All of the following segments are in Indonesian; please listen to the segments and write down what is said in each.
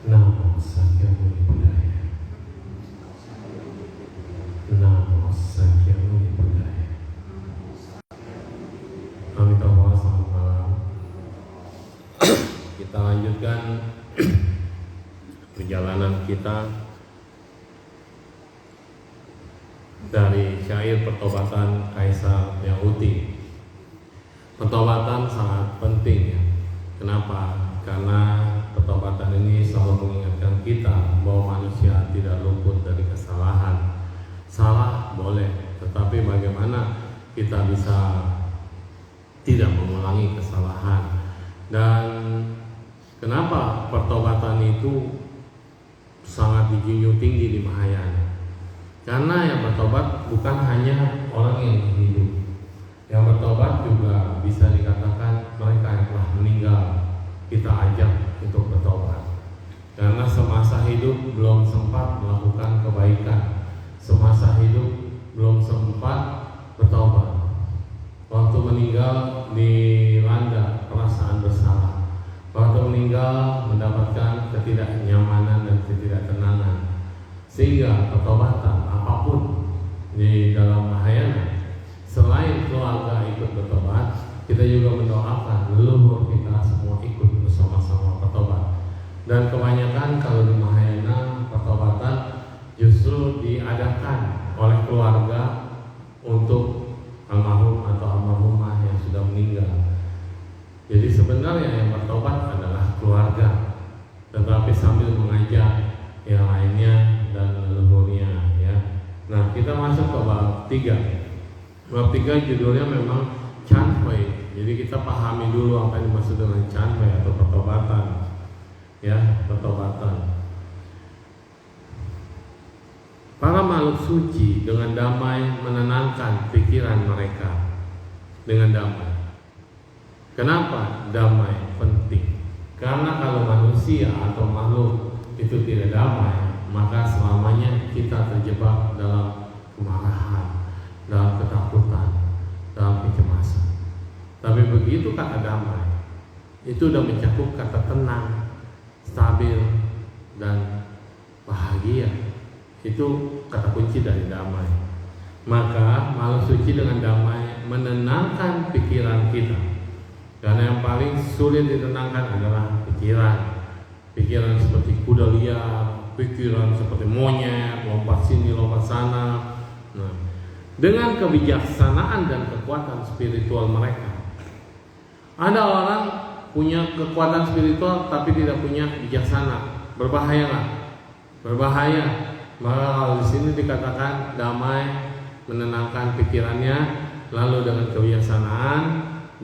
Namo Sakyamuni Buddhaya. Namo Sakyamuni Buddhaya. Amitabha, selamat malam. Kita lanjutkan perjalanan kita dari syair pertobatan Kaisar Yahudi. Pertobatan sangat penting ya. Kenapa? Karena pertobatan ini selalu mengingatkan kita bahwa manusia tidak luput dari kesalahan. Salah boleh, tetapi bagaimana kita bisa tidak mengulangi kesalahan. Dan kenapa pertobatan itu sangat dijunjung tinggi di Mahayana? Karena yang bertobat bukan hanya orang yang hidup. Yang bertobat juga bisa dikatakan mereka yang telah meninggal. Kita ajak untuk bertobat. Karena semasa hidup belum sempat melakukan kebaikan. Semasa hidup belum sempat bertobat. Waktu meninggal dilanda perasaan bersalah. Waktu meninggal mendapatkan ketidaknyamanan dan ketidaktenangan. Sehingga pertobatan apapun di dalam Mahayana, selain keluarga ikut bertobat, kita juga mendoakan leluhur kita semua ikut bersama-sama bertobat. Dan kebanyakan kalau di Mahayana, pertobatan justru diadakan oleh keluarga untuk almarhum atau almarhumah yang sudah meninggal. Jadi sebenarnya yang bertobat adalah keluarga, tetapi sambil mengajak yang lainnya dan leluhurnya ya. Nah, kita masuk ke bab 3. Bab 3 judulnya memang Chanhui. Jadi kita pahami dulu apa yang dimaksud dengan Chanhui atau pertobatan. Ya, pertobatan. Para makhluk suci dengan damai menenangkan pikiran mereka dengan damai. Kenapa damai penting? Karena kalau manusia atau makhluk itu tidak damai, maka selamanya kita terjebak dalam kemarahan, dalam ketakutan, dalam kecemasan. Tapi begitu kata damai, itu sudah mencakup kata tenang, stabil, dan bahagia. Itu kata kunci dari damai. Maka makhluk suci dengan damai menenangkan pikiran kita. Karena yang paling sulit ditenangkan adalah pikiran. Pikiran seperti kuda liar, pikiran seperti monyet, lompat sini, lompat sana. Nah, dengan kebijaksanaan dan kekuatan spiritual mereka. Ada orang punya kekuatan spiritual tapi tidak punya bijaksana. Berbahaya lah. Berbahaya. Maka kalau di sini dikatakan damai, menenangkan pikirannya, lalu dengan kebijaksanaan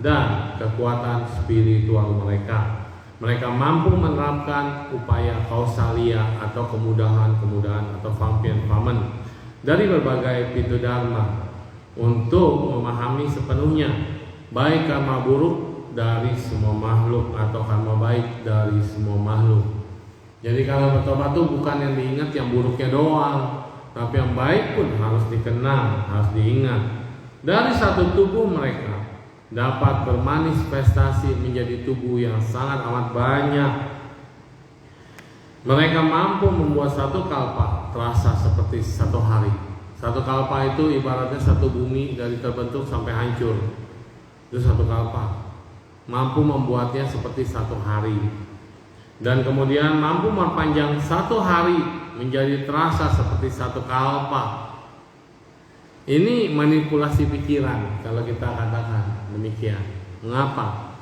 dan kekuatan spiritual mereka. Mereka mampu menerapkan upaya kausalia atau kemudahan-kemudahan atau fampian-famen dari berbagai pintu dharma untuk memahami sepenuhnya baik karma buruk dari semua makhluk atau karma baik dari semua makhluk. Jadi kalau bertobat itu bukan yang diingat yang buruknya doang, tapi yang baik pun harus dikenang, harus diingat. Dari satu tubuh mereka dapat bermanifestasi menjadi tubuh yang sangat amat banyak. Mereka mampu membuat satu kalpa terasa seperti satu hari. Satu kalpa itu ibaratnya satu bumi dari terbentuk sampai hancur. Itu satu kalpa. Mampu membuatnya seperti satu hari. Dan kemudian mampu memperpanjang satu hari menjadi terasa seperti satu kalpa. Ini manipulasi pikiran kalau kita katakan demikian. Mengapa?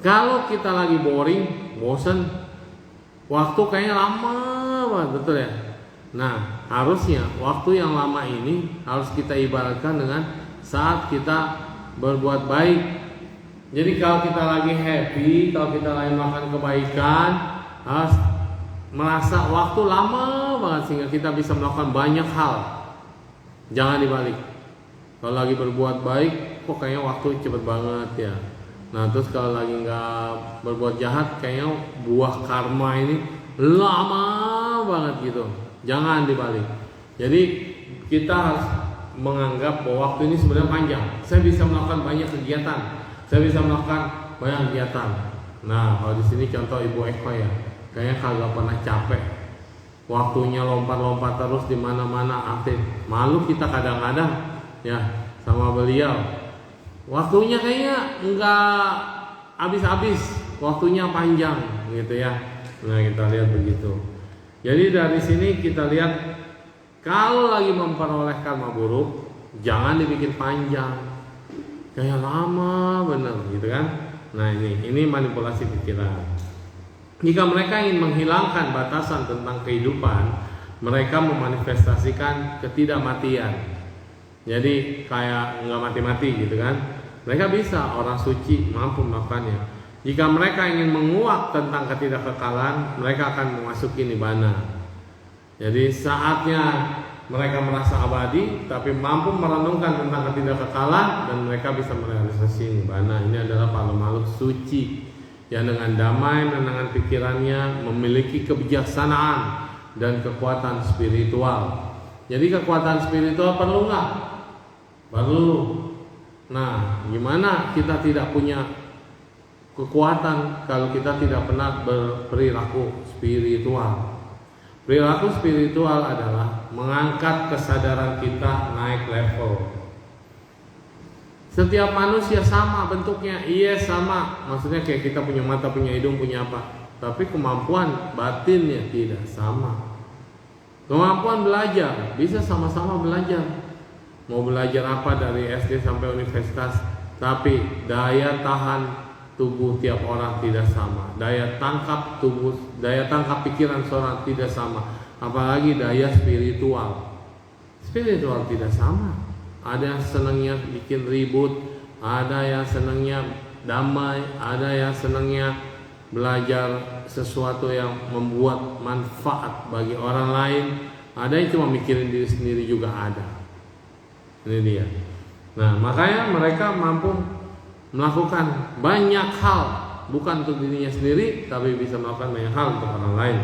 Kalau kita lagi boring, bosan, waktu kayaknya lama banget, betul ya? Nah, harusnya waktu yang lama ini harus kita ibaratkan dengan saat kita berbuat baik. Jadi kalau kita lagi happy, kalau kita lagi melakukan kebaikan, harus merasa waktu lama banget sehingga kita bisa melakukan banyak hal. Jangan dibalik. Kalau lagi berbuat baik, kok kayaknya waktu cepet banget ya. Nah terus kalau lagi nggak berbuat jahat, kayaknya buah karma ini lama banget gitu. Jangan dibalik. Jadi kita harus menganggap bahwa waktu ini sebenarnya panjang. Saya bisa melakukan banyak kegiatan. Saya bisa melakukan banyak kegiatan. Nah, kalau di sini contoh Ibu Eko ya, kayaknya kagak pernah capek. Waktunya lompat-lompat terus di mana-mana aktif. Malu kita kadang-kadang ya sama beliau. Waktunya kayaknya enggak habis-habis, waktunya panjang gitu ya. Nah, kita lihat begitu. Jadi dari sini kita lihat kalau lagi memperoleh karma buruk, jangan dibikin panjang. Kayak lama bener gitu kan. Nah, ini manipulasi pikiran. Jika mereka ingin menghilangkan batasan tentang kehidupan, mereka memanifestasikan ketidakmatian. Jadi kayak nggak mati-mati gitu kan. Mereka bisa, orang suci mampu melakukannya. Jika mereka ingin menguak tentang ketidakkekalan, mereka akan memasuki nibbana. Jadi saatnya mereka merasa abadi, tapi mampu merenungkan tentang ketidakkekalan, dan mereka bisa merealisasi nibbana. Ini adalah para makhluk suci yang dengan damai menenangkan pikirannya, memiliki kebijaksanaan dan kekuatan spiritual. Jadi kekuatan spiritual perlu nggak? Perlu. Nah, gimana kita tidak punya kekuatan kalau kita tidak pernah berperilaku spiritual? Perilaku spiritual adalah mengangkat kesadaran kita naik level. Setiap manusia sama bentuknya, iya sama. Maksudnya kayak kita punya mata, punya hidung, punya apa. Tapi kemampuan batinnya tidak sama. Kemampuan belajar bisa sama-sama belajar. Mau belajar apa dari SD sampai universitas, tapi daya tahan tubuh tiap orang tidak sama. Daya tangkap tubuh, daya tangkap pikiran seorang tidak sama. Apalagi daya spiritual. Spiritual tidak sama. Ada yang senangnya bikin ribut, ada yang senangnya damai, ada yang senangnya belajar sesuatu yang membuat manfaat bagi orang lain, ada yang cuma mikirin diri sendiri juga ada. Ini dia. Nah, makanya mereka mampu melakukan banyak hal, bukan untuk dirinya sendiri, tapi bisa melakukan banyak hal untuk orang lain.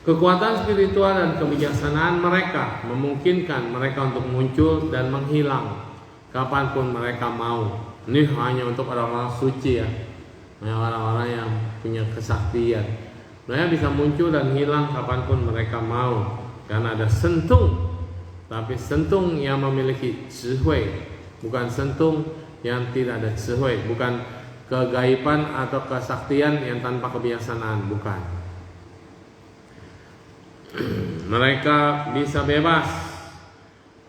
Kekuatan spiritual dan kebijaksanaan mereka memungkinkan mereka untuk muncul dan menghilang kapanpun mereka mau. Ini hanya untuk orang-orang suci ya, orang-orang yang punya kesaktian. Mereka bisa muncul dan hilang kapanpun mereka mau, karena ada sentung. Tapi sentung yang memiliki智慧, bukan sentung yang tidak ada 智慧, bukan kegaiban atau kesaktian yang tanpa kebijaksanaan, bukan. Mereka bisa bebas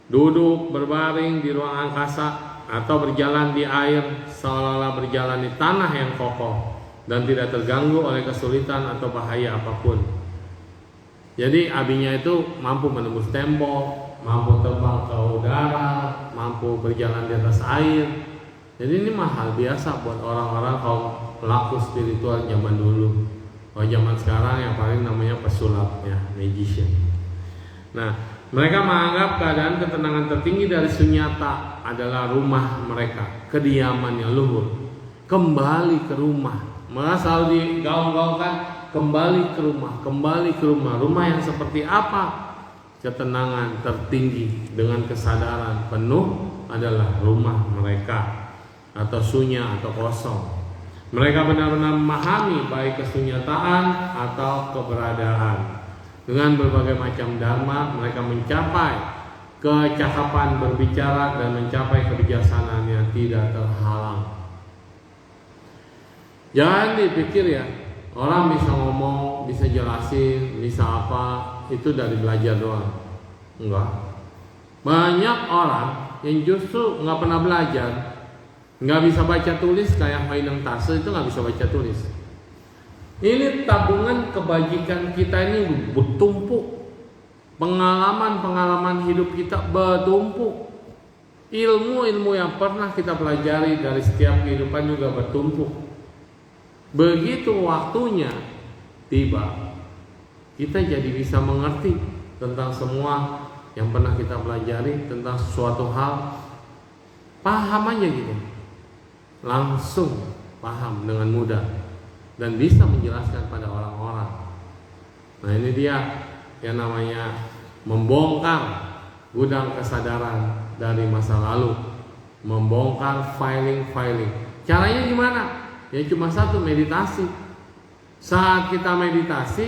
duduk berbaring di ruang angkasa atau berjalan di air seolah-olah berjalan di tanah yang kokoh dan tidak terganggu oleh kesulitan atau bahaya apapun. Jadi abinya itu mampu menembus tembok, mampu terbang ke udara, mampu berjalan di atas air. Jadi ini mah hal biasa buat orang-orang kaum pelaku spiritual zaman dulu. Kalau zaman sekarang yang paling namanya pesulap ya, magician. Nah, mereka menganggap keadaan ketenangan tertinggi dari sunyata adalah rumah mereka, kediaman yang luhur. Kembali ke rumah. Mereka selalu digaung-gaungkan, kembali ke rumah, kembali ke rumah. Rumah yang seperti apa? Ketenangan tertinggi dengan kesadaran penuh adalah rumah mereka, atau sunya atau kosong. Mereka benar-benar memahami baik kesunyataan atau keberadaan. Dengan berbagai macam dharma, mereka mencapai kecakapan berbicara dan mencapai kebijaksanaan yang tidak terhalang. Jangan dipikir ya, orang bisa ngomong, bisa jelasin, bisa apa, itu dari belajar doang. Enggak. Banyak orang yang justru nggak pernah belajar, nggak bisa baca tulis, kayak Haineng Tase itu nggak bisa baca tulis. Ini tabungan kebajikan kita ini bertumpuk, pengalaman hidup kita bertumpuk, ilmu yang pernah kita pelajari dari setiap kehidupan juga bertumpuk. Begitu waktunya tiba, kita jadi bisa mengerti tentang semua yang pernah kita pelajari tentang suatu hal, paham aja gitu. Langsung paham dengan mudah dan bisa menjelaskan pada orang-orang. Nah, ini dia yang namanya membongkar gudang kesadaran dari masa lalu, membongkar filing. Caranya gimana? Ya cuma satu, meditasi. Saat kita meditasi,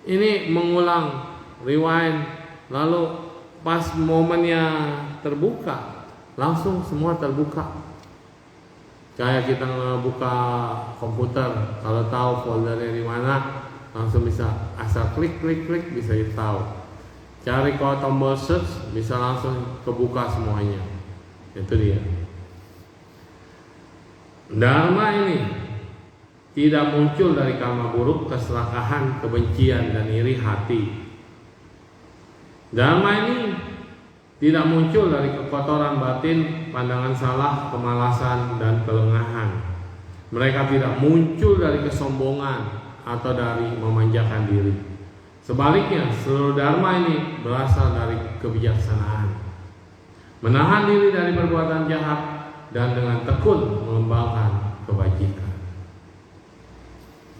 ini mengulang, rewind, lalu pas momennya terbuka, langsung semua terbuka. Kayak kita ngebuka komputer, kalau tahu foldernya di mana, langsung bisa asal klik bisa tahu. Cari kalau tombol search bisa langsung kebuka semuanya. Itu dia. Dharma ini tidak muncul dari karma buruk, keserakahan, kebencian, dan iri hati. Dharma ini tidak muncul dari kekotoran batin, pandangan salah, kemalasan, dan kelengahan. Mereka tidak muncul dari kesombongan atau dari memanjakan diri. Sebaliknya, seluruh dharma ini berasal dari kebijaksanaan, menahan diri dari perbuatan jahat, dan dengan tekun mengembangkan kebajikan.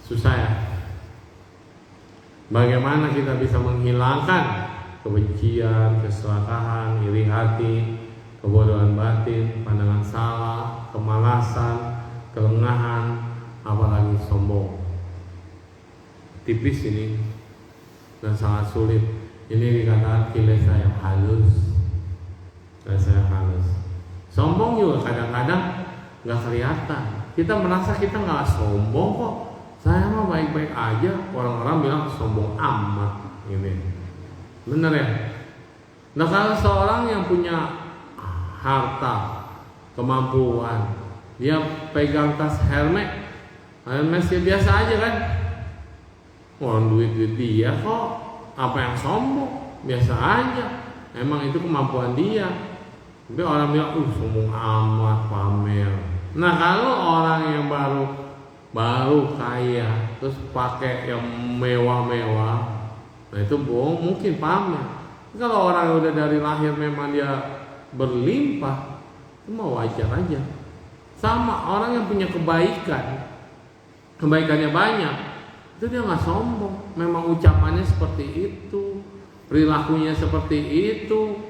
Susah ya? Bagaimana kita bisa menghilangkan kebencian, keserakahan, iri hati, kebodohan batin, pandangan salah, kemalasan, kelengahan, apalagi sombong. Tipis ini dan sangat sulit. Ini dikatakan kilesa yang halus. Kilesa yang halus. Sombong juga kadang-kadang nggak kelihatan. Kita merasa kita nggak sombong kok. Saya mah baik-baik aja. Orang-orang bilang sombong amat. Ini benar ya. Nah, kalau seorang yang punya harta, kemampuan, dia pegang tas Hermes ya biasa aja kan. Orang duit dia kok, apa yang sombong? Biasa aja. Emang itu kemampuan dia. Tapi orang bilang, sombong amat, pamer. Nah, kalau orang yang baru kaya, terus pakai yang mewah-mewah, nah itu bohong, mungkin pamer. Kalau orang yang udah dari lahir memang dia berlimpah, itu mah wajar aja. Sama orang yang punya kebaikannya banyak, itu dia nggak sombong. Memang ucapannya seperti itu, perilakunya seperti itu,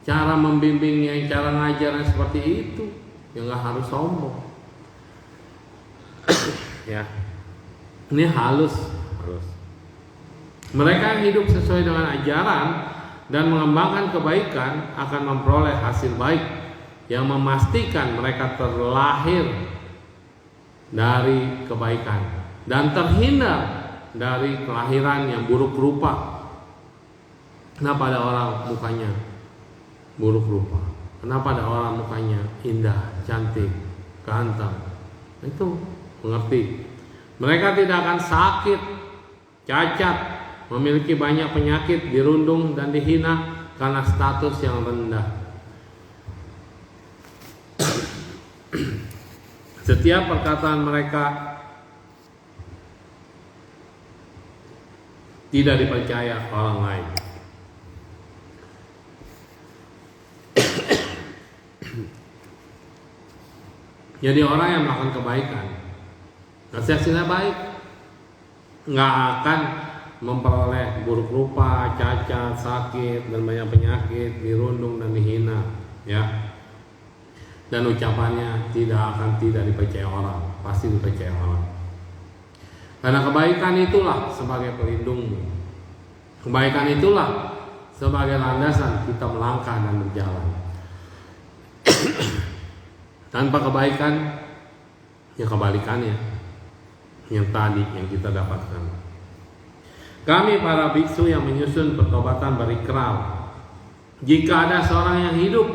cara membimbingnya, cara ngajarnya seperti itu, ya nggak harus sombong. Ya, ini halus. Mereka yang hidup sesuai dengan ajaran dan mengembangkan kebaikan akan memperoleh hasil baik yang memastikan mereka terlahir dari kebaikan dan terhindar dari kelahiran yang buruk rupa. Kenapa ada orang mukanya buruk rupa? Kenapa ada orang mukanya indah, cantik, ganteng? Itu mengerti. Mereka tidak akan sakit, cacat, memiliki banyak penyakit, dirundung dan dihina karena status yang rendah. Setiap perkataan mereka tidak dipercaya orang lain. Jadi orang yang melakukan kebaikan, hasilnya baik, nggak akan memperoleh buruk rupa, cacat, sakit, dan banyak penyakit, dirundung dan dihina, ya. Dan ucapannya tidak dipercaya orang, pasti dipercaya orang. Karena kebaikan itulah sebagai pelindungmu. Kebaikan itulah sebagai landasan kita melangkah dan berjalan. Tanpa kebaikan, ya kebalikannya yang tadi yang kita dapatkan. Kami para biksu yang menyusun pertobatan berikrar, jika ada seorang yang hidup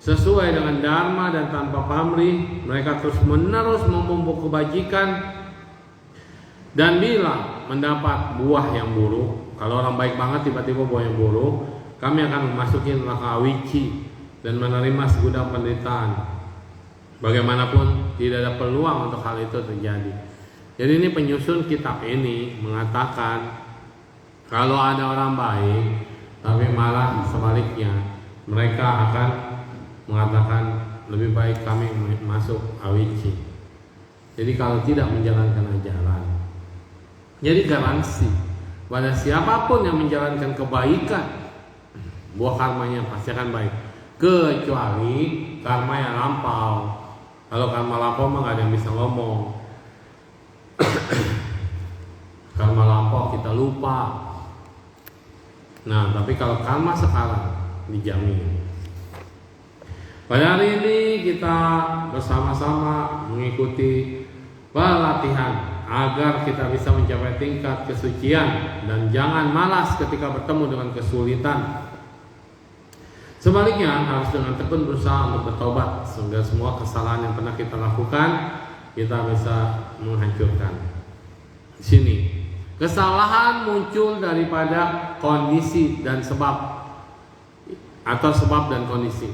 sesuai dengan dharma dan tanpa pamrih, mereka terus menerus memupuk kebajikan, dan bila mendapat buah yang buruk, kalau orang baik banget tiba-tiba buah yang buruk, kami akan memasuki neraka awici dan menerima segudang penderitaan. Bagaimanapun tidak ada peluang untuk hal itu terjadi. Jadi ini penyusun kitab ini mengatakan kalau ada orang baik, tapi malah sebaliknya mereka akan mengatakan lebih baik kami masuk awici. Jadi kalau tidak menjalankan ajaran, jadi garansi pada siapapun yang menjalankan kebaikan, buah karmanya pasti akan baik, kecuali karma yang lampau. Kalau karma lampau mah gak ada yang bisa ngomong. kita lupa. Nah, tapi kalau karma sekarang dijamin. Pada hari ini kita bersama-sama mengikuti pelatihan agar kita bisa mencapai tingkat kesucian dan jangan malas ketika bertemu dengan kesulitan. Sebaliknya harus dengan tekun berusaha untuk bertobat sehingga semua kesalahan yang pernah kita lakukan kita bisa menghancurkan. Di sini kesalahan muncul daripada kondisi dan sebab atau sebab dan kondisi.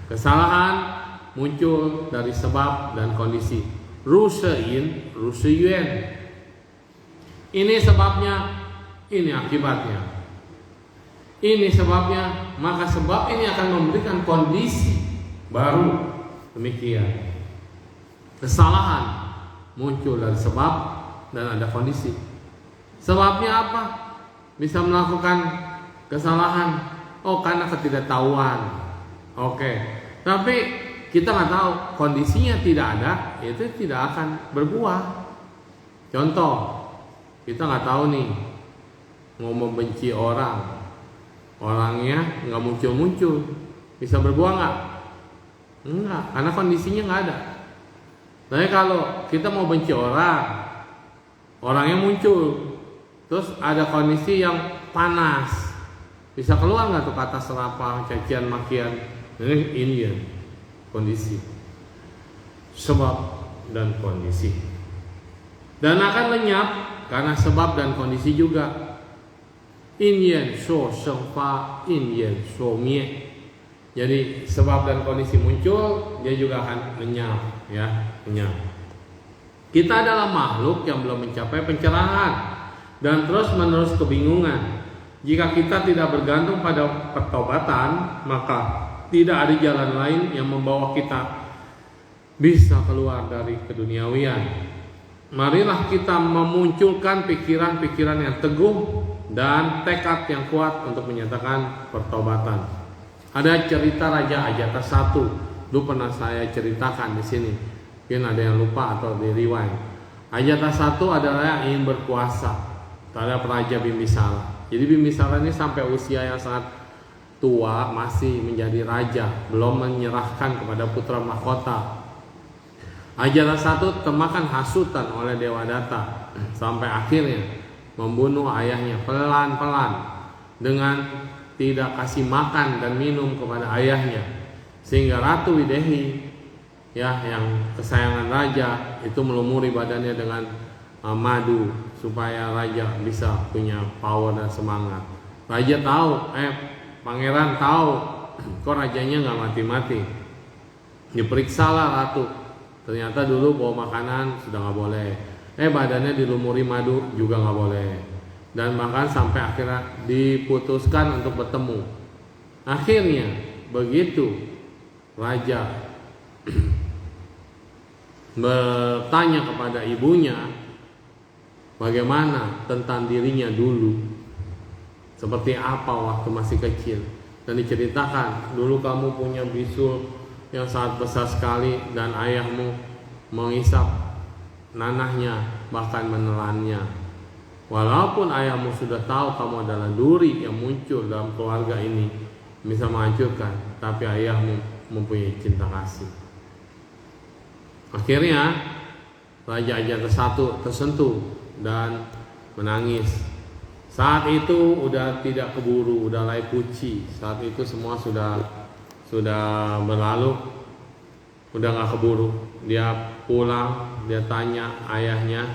Kesalahan muncul dari sebab dan kondisi. Rushein, rushiyuan. Ini sebabnya, ini akibatnya. Ini sebabnya, maka sebab ini akan memberikan kondisi baru. Demikian. Kesalahan muncul dari sebab dan ada kondisi. Sebabnya apa? Bisa melakukan kesalahan. Oh, karena ketidaktahuan. Oke. Tapi kita nggak tahu, kondisinya tidak ada, itu tidak akan berbuah. Contoh, kita nggak tahu nih mau membenci orang, orangnya nggak muncul-muncul, bisa berbuah nggak? Enggak, karena kondisinya nggak ada. Tapi kalau kita mau benci orang, orangnya muncul, terus ada kondisi yang panas, bisa keluar nggak tuh kata serapah, cacian, makian? Ini ya kondisi, sebab dan kondisi, dan akan lenyap karena sebab dan kondisi juga. In yan shuo sheng fa, in yan shuo mie. Jadi sebab dan kondisi muncul, dia juga akan lenyap, ya, lenyap. Kita adalah makhluk yang belum mencapai pencerahan dan terus-menerus kebingungan. Jika kita tidak bergantung pada pertobatan, maka tidak ada jalan lain yang membawa kita bisa keluar dari keduniawian. Marilah kita memunculkan pikiran-pikiran yang teguh dan tekad yang kuat untuk menyatakan pertobatan. Ada cerita Raja Ajatasattu, dulu pernah saya ceritakan di sini. Mungkin ada yang lupa atau di riwayat. Ajatasattu adalah yang ingin berkuasa terhadap Raja Bimbisara. Jadi Bimbisara ini sampai usia yang sangat tua masih menjadi raja, belum menyerahkan kepada putra mahkota. Ajatasattu termakan hasutan oleh Dewa Datta sampai akhirnya membunuh ayahnya pelan-pelan dengan tidak kasih makan dan minum kepada ayahnya, sehingga Ratu Widehi, ya, yang kesayangan raja, itu melumuri badannya dengan madu supaya raja bisa punya power dan semangat. Raja tahu, pangeran tahu kok rajanya nggak mati-mati. Diperiksalah ratu, ternyata dulu bawa makanan sudah nggak boleh. Badannya dilumuri madu juga nggak boleh. Dan bahkan sampai akhirnya diputuskan untuk bertemu. Akhirnya begitu raja bertanya kepada ibunya bagaimana tentang dirinya dulu, seperti apa waktu masih kecil, dan diceritakan dulu kamu punya bisul yang sangat besar sekali dan ayahmu mengisap nanahnya bahkan menelannya. Walaupun ayahmu sudah tahu kamu adalah duri yang muncul dalam keluarga ini bisa menghancurkan, tapi ayahmu mempunyai cinta kasih. Akhirnya Raja Ajatasattu tersentuh dan menangis. Saat itu udah tidak keburu, udah lai puci. Saat itu semua sudah berlalu, udah nggak keburu. Dia pulang, dia tanya ayahnya,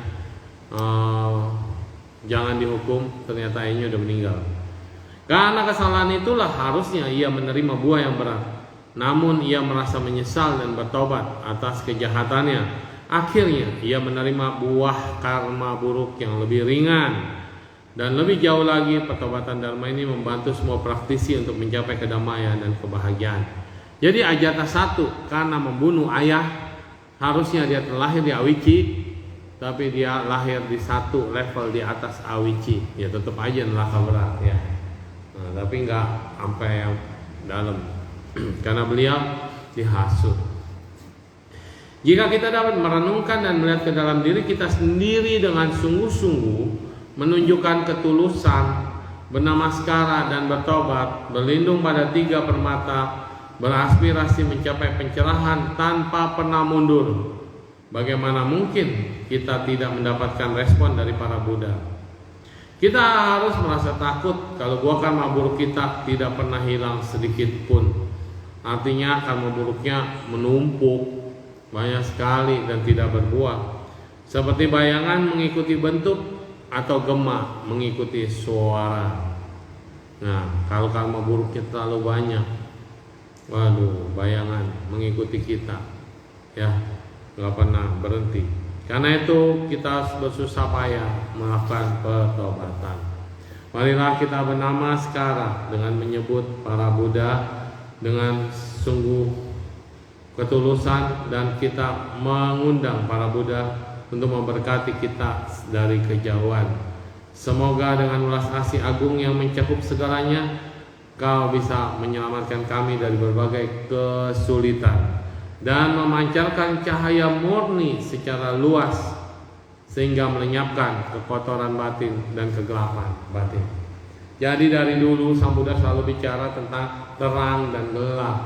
jangan dihukum. Ternyata ayahnya udah meninggal. Karena kesalahan itulah harusnya ia menerima buah yang berat. Namun ia merasa menyesal dan bertobat atas kejahatannya. Akhirnya ia menerima buah karma buruk yang lebih ringan. Dan lebih jauh lagi, pertobatan Dharma ini membantu semua praktisi untuk mencapai kedamaian dan kebahagiaan. Jadi Ajatasattu karena membunuh ayah, harusnya dia terlahir di Awici, tapi dia lahir di satu level di atas Awici. Ya tetap aja neraka berat ya. Nah, tapi nggak sampai yang dalam, karena beliau dihasut. Jika kita dapat merenungkan dan melihat ke dalam diri kita sendiri dengan sungguh-sungguh, menunjukkan ketulusan, bernamaskara dan bertobat, berlindung pada 3 permata, beraspirasi mencapai pencerahan tanpa pernah mundur. Bagaimana mungkin kita tidak mendapatkan respon dari para Buddha? Kita harus merasa takut kalau buah karma buruk kita tidak pernah hilang sedikit pun. Artinya karma buruknya menumpuk banyak sekali dan tidak berbuah. Seperti bayangan mengikuti bentuk atau gema mengikuti suara. Nah, kalau karma buruknya terlalu banyak, waduh, bayangan mengikuti kita, ya, nggak pernah berhenti. Karena itu kita harus bersusah payah melakukan pertobatan. Marilah kita bernamaskara dengan menyebut para Buddha dengan sungguh ketulusan, dan kita mengundang para Buddha untuk memberkati kita dari kejauhan. Semoga dengan ulas asih agung yang mencakup segalanya, Kau bisa menyelamatkan kami dari berbagai kesulitan dan memancarkan cahaya murni secara luas sehingga melenyapkan kekotoran batin dan kegelapan batin. Jadi dari dulu Sang Buddha selalu bicara tentang terang dan gelap.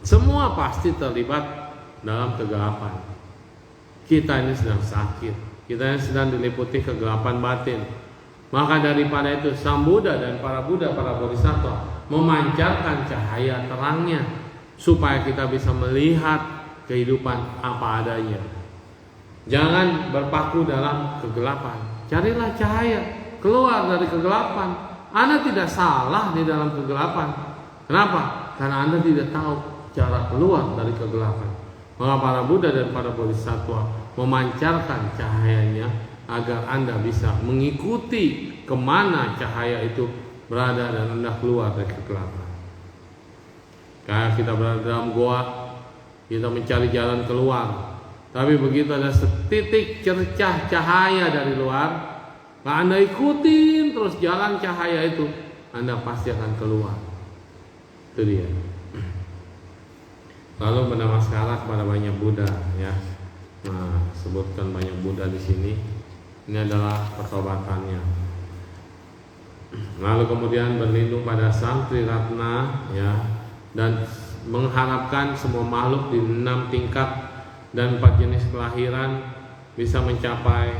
Semua pasti terlibat dalam kegelapan. Kita ini sedang sakit, kita ini sedang diliputi kegelapan batin. Maka daripada itu Sang Buddha dan para Buddha, para Bodhisattva memancarkan cahaya terangnya supaya kita bisa melihat kehidupan apa adanya. Jangan berpaku dalam kegelapan. Carilah cahaya, keluar dari kegelapan. Anda tidak salah di dalam kegelapan. Kenapa? Karena Anda tidak tahu cara keluar dari kegelapan. Maka para Buddha dan para Bodhisattva memancarkan cahayanya agar Anda bisa mengikuti kemana cahaya itu berada dan Anda keluar dari kegelapan. Kayak kita berada dalam goa, kita mencari jalan keluar. Tapi begitu ada setitik cercah cahaya dari luar, nah Anda ikutin terus jalan cahaya itu, Anda pasti akan keluar. Itu dia. Lalu bernamaskara kepada banyak Buddha, ya. Nah, sebutkan banyak Buddha di sini. Ini adalah pertobatannya. Lalu kemudian berlindung pada Sang Triratna, ya, dan mengharapkan semua makhluk di 6 tingkat dan 4 jenis kelahiran bisa mencapai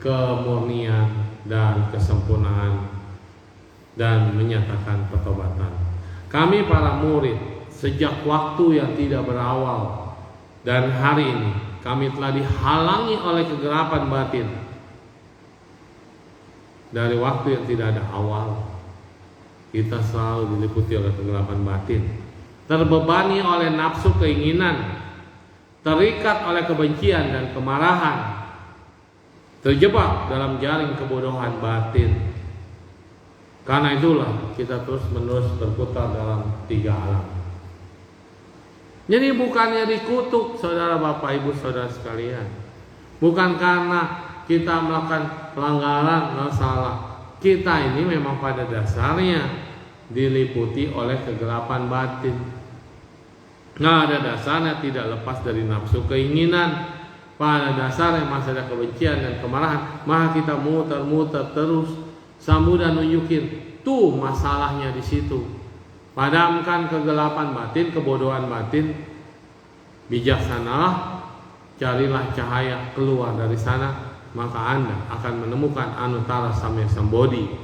kemurnian dan kesempurnaan dan menyatakan pertobatan. Kami para murid sejak waktu yang tidak berawal dan hari ini kami telah dihalangi oleh kegelapan batin. Dari waktu yang tidak ada awal, kita selalu diliputi oleh kegelapan batin, terbebani oleh nafsu keinginan, terikat oleh kebencian dan kemarahan, terjebak dalam jaring kebodohan batin. Karena itulah kita terus menerus berputar dalam 3 alam. Jadi bukannya dikutuk saudara bapak ibu saudara sekalian, bukan karena kita melakukan pelanggaran atau salah. Kita ini memang pada dasarnya diliputi oleh kegelapan batin. Nah, ada dasarnya tidak lepas dari nafsu keinginan. Pada dasarnya masih ada kebencian dan kemarahan. Maka kita muter-muter terus. Sang Buddha nunjukin tuh masalahnya di situ. Padamkan kegelapan batin, kebodohan batin. Bijaksanalah, carilah cahaya keluar dari sana. Maka Anda akan menemukan Anuttara Samya Sambodhi.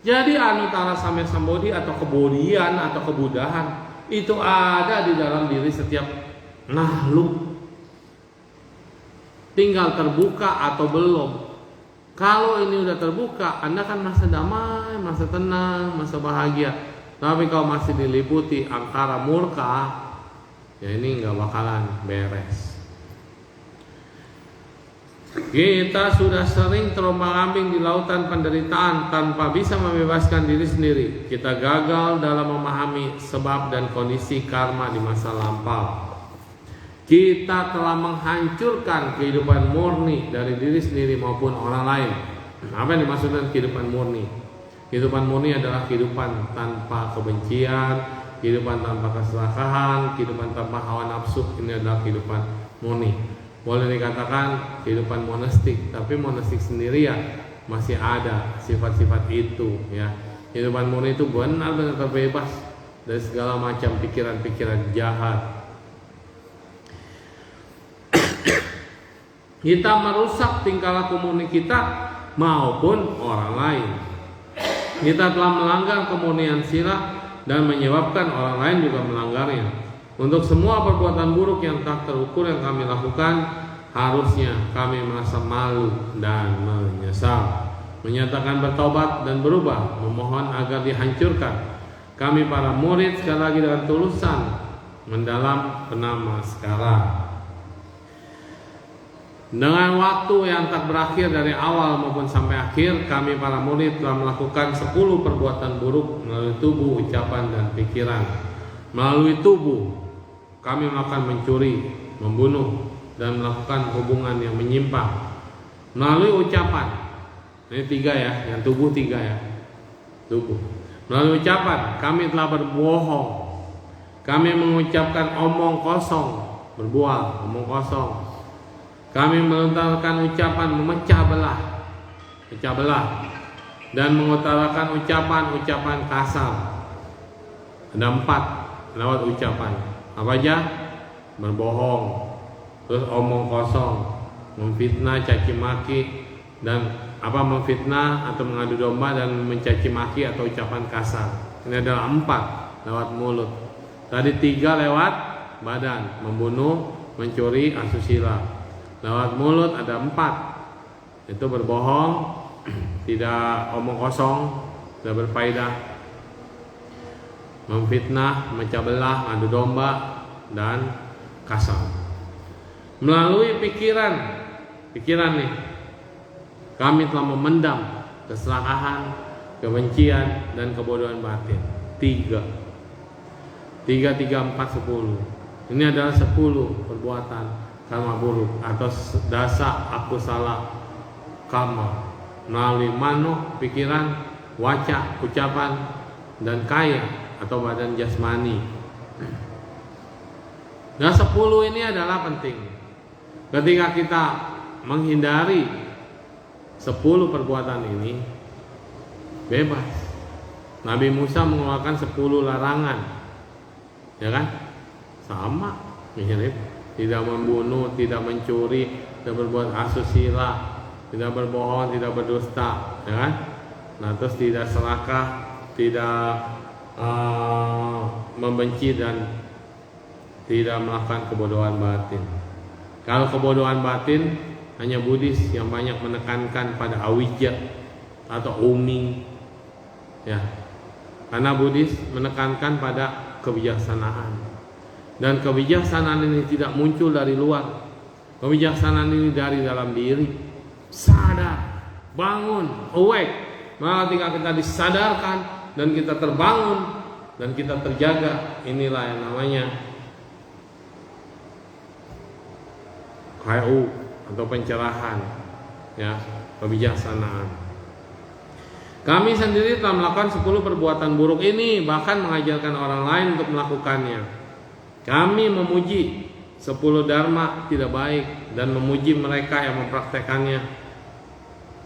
Jadi Anuttara Samya Sambodhi atau kebodian atau kebudahan itu ada di dalam diri setiap makhluk. Tinggal terbuka atau belum. Kalau ini udah terbuka, Anda kan masa damai, masa tenang, masa bahagia. Tapi kalau masih diliputi angkara murka, ya ini nggak bakalan beres. Kita sudah sering terombang-ambing di lautan penderitaan tanpa bisa membebaskan diri sendiri. Kita gagal dalam memahami sebab dan kondisi karma di masa lampau. Kita telah menghancurkan kehidupan murni dari diri sendiri maupun orang lain. Apa yang dimaksud dengan kehidupan murni? Kehidupan murni adalah kehidupan tanpa kebencian, kehidupan tanpa keserakahan, kehidupan tanpa hawa nafsu. Ini adalah kehidupan murni. boleh dikatakan kehidupan monastik, tapi monastik sendiri ya masih ada sifat-sifat itu ya. Kehidupan murni itu benar-benar terbebas dari segala macam pikiran-pikiran jahat. Kita merusak tingkah laku murni kita maupun orang lain. Kita telah melanggar kemurnian sila dan menyebabkan orang lain juga melanggarnya. Untuk semua perbuatan buruk yang tak terukur yang kami lakukan, harusnya kami merasa malu dan menyesal, menyatakan bertobat dan berubah, memohon agar dihancurkan. Kami para murid sekali lagi dengan tulusan mendalam penama skala. Dengan waktu yang tak berakhir dari awal maupun sampai akhir, kami para murid telah melakukan 10 perbuatan buruk melalui tubuh, ucapan, dan pikiran. Melalui tubuh, kami melakukan mencuri, membunuh, dan melakukan hubungan yang menyimpang. Melalui ucapan, ini 3 ya, yang tubuh 3 ya, tubuh. Melalui ucapan, kami telah berbohong. Kami mengucapkan omong kosong, berbual, omong kosong. Kami melontarkan ucapan memecah belah, dan mengutarakan ucapan-ucapan kasar. Ada 4 lewat ucapan. Apa aja? Berbohong, terus omong kosong, memfitnah, caci maki, dan memfitnah atau mengadu domba dan mencaci maki atau ucapan kasar. Ini adalah 4 lewat mulut. Tadi 3 lewat badan, membunuh, mencuri, asusila. Lewat mulut ada 4, itu berbohong, tidak omong kosong, tidak berfaedah, memfitnah, memecah belah, adu domba, dan kasar. Melalui pikiran nih, kami telah memendam keserakahan, kebencian, dan kebodohan batin. 3, 4, 10. Ini adalah 10 perbuatan karma buruk atau dasa aku salah karma melalui mano, pikiran, waca, ucapan, dan kaya atau badan jasmani. Nah 10 ini adalah penting. Ketika kita menghindari 10 perbuatan ini, bebas. Nabi Musa mengeluarkan 10 larangan, ya kan? Sama, mirip. Tidak membunuh, tidak mencuri, tidak berbuat asusila, tidak berbohong, tidak berdusta, ya kan? Nah, terus tidak serakah, tidak membenci, dan tidak melakukan kebodohan batin. Kalau kebodohan batin, hanya Buddhis yang banyak menekankan pada awija atau uming, ya. Karena Buddhis menekankan pada kebijaksanaan. Dan kebijaksanaan ini tidak muncul dari luar. Kebijaksanaan ini dari dalam diri. Sadar, bangun, awake. Maka ketika kita disadarkan dan kita terbangun dan kita terjaga, inilah yang namanya KU atau pencerahan, ya, kebijaksanaan. Kami sendiri telah melakukan 10 perbuatan buruk ini, bahkan mengajarkan orang lain untuk melakukannya. Kami memuji 10 dharma tidak baik dan memuji mereka yang mempraktekannya.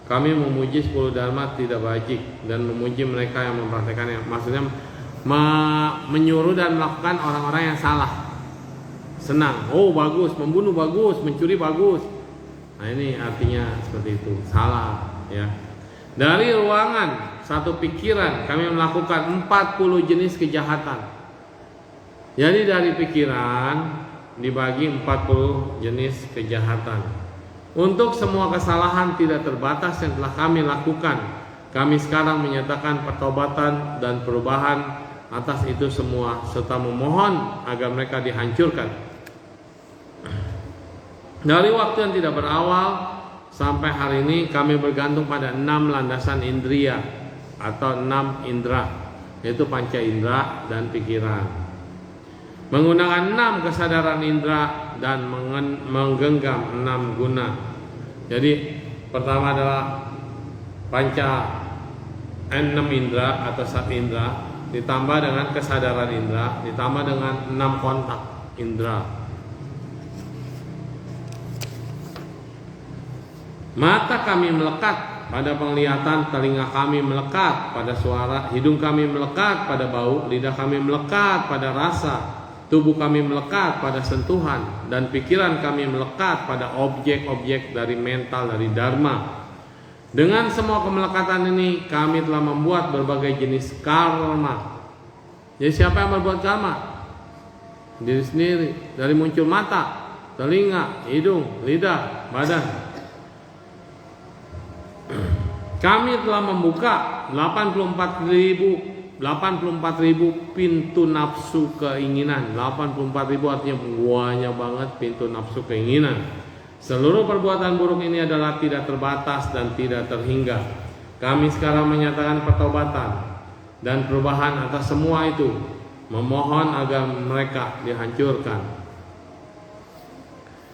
Kami memuji 10 dharma tidak baik dan memuji mereka yang mempraktekannya. Maksudnya menyuruh dan melakukan orang-orang yang salah. Senang, oh bagus, membunuh bagus, mencuri bagus. Nah ini artinya seperti itu, salah ya. Dari ruangan satu pikiran kami melakukan 40 jenis kejahatan. Jadi dari pikiran dibagi 40 jenis kejahatan. Untuk semua kesalahan tidak terbatas yang telah kami lakukan, kami sekarang menyatakan pertobatan dan perubahan atas itu semua, serta memohon agar mereka dihancurkan. Dari waktu yang tidak berawal sampai hari ini kami bergantung pada 6 landasan indria atau 6 indera, yaitu panca indera dan pikiran. Menggunakan 6 kesadaran indera dan menggenggam 6 guna. Jadi pertama adalah panca 6 indera atau 7 indera, ditambah dengan kesadaran indera, ditambah dengan 6 kontak indera. Mata kami melekat pada penglihatan, telinga kami melekat pada suara, hidung kami melekat pada bau, lidah kami melekat pada rasa, tubuh kami melekat pada sentuhan, dan pikiran kami melekat pada objek-objek dari mental, dari dharma. Dengan semua kemelekatan ini kami telah membuat berbagai jenis karma. Jadi siapa yang berbuat karma? Diri sendiri. Dari muncul mata, telinga, hidung, lidah, badan. Kami telah membuka 84.000 pintu nafsu keinginan. 84.000 artinya banyak banget pintu nafsu keinginan. Seluruh perbuatan buruk ini adalah tidak terbatas dan tidak terhingga. Kami sekarang menyatakan pertobatan dan perubahan atas semua itu, memohon agar mereka dihancurkan.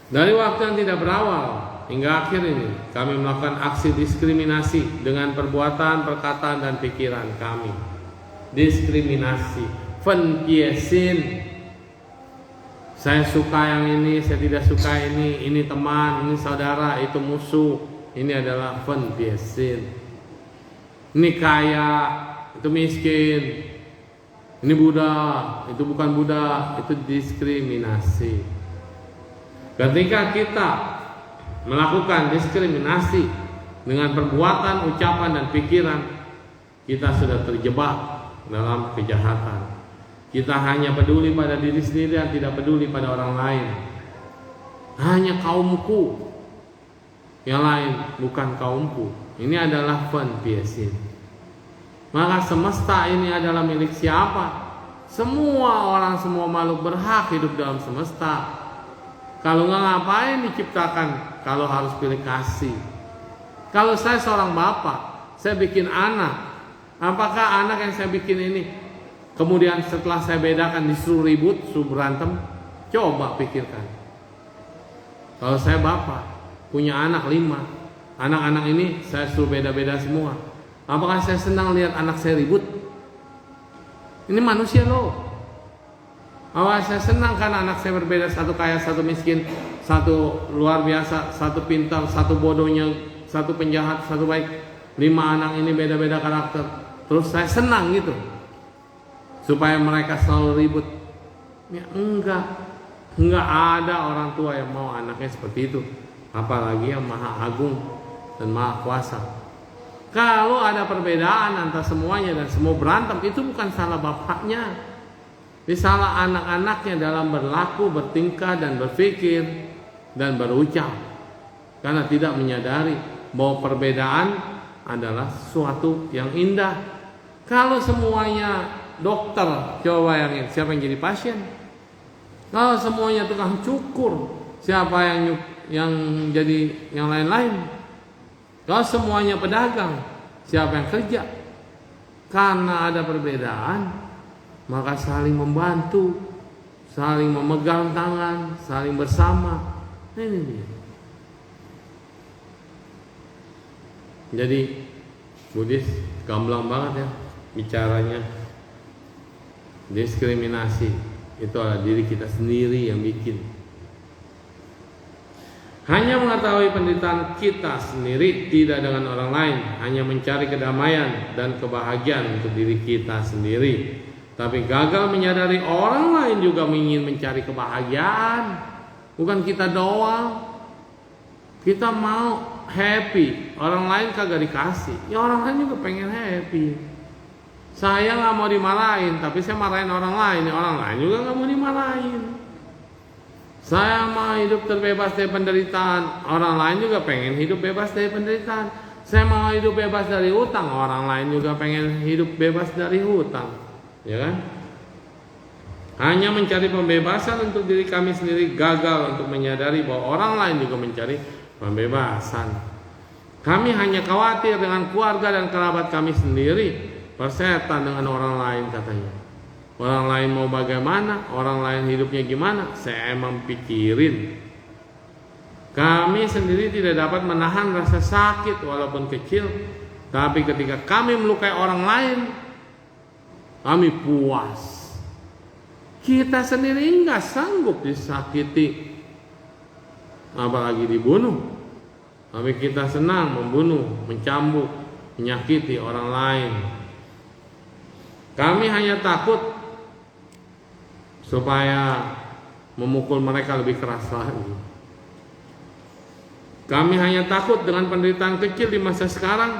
Dari waktu yang tidak berawal hingga akhir ini, kami melakukan aksi diskriminasi dengan perbuatan, perkataan, dan pikiran kami. Diskriminasi, Phân-Piesin. Saya suka yang ini, saya tidak suka ini teman, ini saudara, itu musuh. Ini adalah Phân-Piesin. Ini kaya, itu miskin. Ini Buddha, itu bukan Buddha, itu diskriminasi. Ketika kita melakukan diskriminasi dengan perbuatan, ucapan, dan pikiran, kita sudah terjebak dalam kejahatan. Kita hanya peduli pada diri sendiri dan tidak peduli pada orang lain. Hanya kaumku, yang lain bukan kaumku. Ini adalah Phân-Piesin. Maka semesta ini adalah milik siapa? Semua orang, semua makhluk berhak hidup dalam semesta. Kalau nggak ngapain diciptakan? Kalau harus pilih kasih. Kalau saya seorang bapak, saya bikin anak. Apakah anak yang saya bikin ini kemudian setelah saya bedakan disuruh ribut, suruh berantem? Coba pikirkan. Kalau saya bapak, punya anak 5, anak-anak ini saya suruh beda-beda semua. Apakah saya senang lihat anak saya ribut? Ini manusia loh. Apakah saya senang karena anak saya berbeda, satu kaya, satu miskin, satu luar biasa, satu pintar, satu bodohnya, satu penjahat, satu baik. 5 anak ini beda-beda karakter. Terus saya senang gitu, supaya mereka selalu ribut. Ya enggak ada orang tua yang mau anaknya seperti itu. Apalagi yang Maha Agung dan Maha Kuasa. Kalau ada perbedaan antara semuanya dan semua berantem, itu bukan salah bapaknya. Ini salah anak-anaknya dalam berlaku, bertingkah, dan berpikir dan berucap. Karena tidak menyadari bahwa perbedaan adalah sesuatu yang indah. Kalau semuanya dokter, coba bayangin siapa yang jadi pasien? Kalau semuanya tukang cukur, siapa yang jadi yang lain-lain? Kalau semuanya pedagang, siapa yang kerja? Karena ada perbedaan, maka saling membantu, saling memegang tangan, saling bersama. Ini dia. Jadi Buddhis gamblang banget ya bicaranya. Diskriminasi itu adalah diri kita sendiri yang bikin. Hanya mengetahui penderitaan kita sendiri, tidak dengan orang lain. Hanya mencari kedamaian dan kebahagiaan untuk diri kita sendiri. Tapi gagal menyadari orang lain juga ingin mencari kebahagiaan. Bukan kita doang. Kita mau happy, orang lain kagak dikasih. Ya orang lain juga pengen happy. Saya gak mau dimarahin, tapi saya marahin orang lain. Ya orang lain juga gak mau dimarahin. Saya mau hidup terbebas dari penderitaan, orang lain juga pengen hidup bebas dari penderitaan. Saya mau hidup bebas dari hutang, orang lain juga pengen hidup bebas dari hutang. Ya kan? Hanya mencari pembebasan untuk diri kami sendiri, gagal untuk menyadari bahwa orang lain juga mencari pembebasan. Kami hanya khawatir dengan keluarga dan kerabat kami sendiri, persetan dengan orang lain katanya. Orang lain mau bagaimana, orang lain hidupnya gimana, saya emang pikirin. Kami sendiri tidak dapat menahan rasa sakit walaupun kecil, tapi ketika kami melukai orang lain, kami puas. Kita sendiri nggak sanggup disakiti, apalagi dibunuh, tapi kita senang membunuh, mencambuk, menyakiti orang lain. Kami hanya takut supaya memukul mereka lebih keras lagi. Kami hanya takut dengan penderitaan kecil di masa sekarang,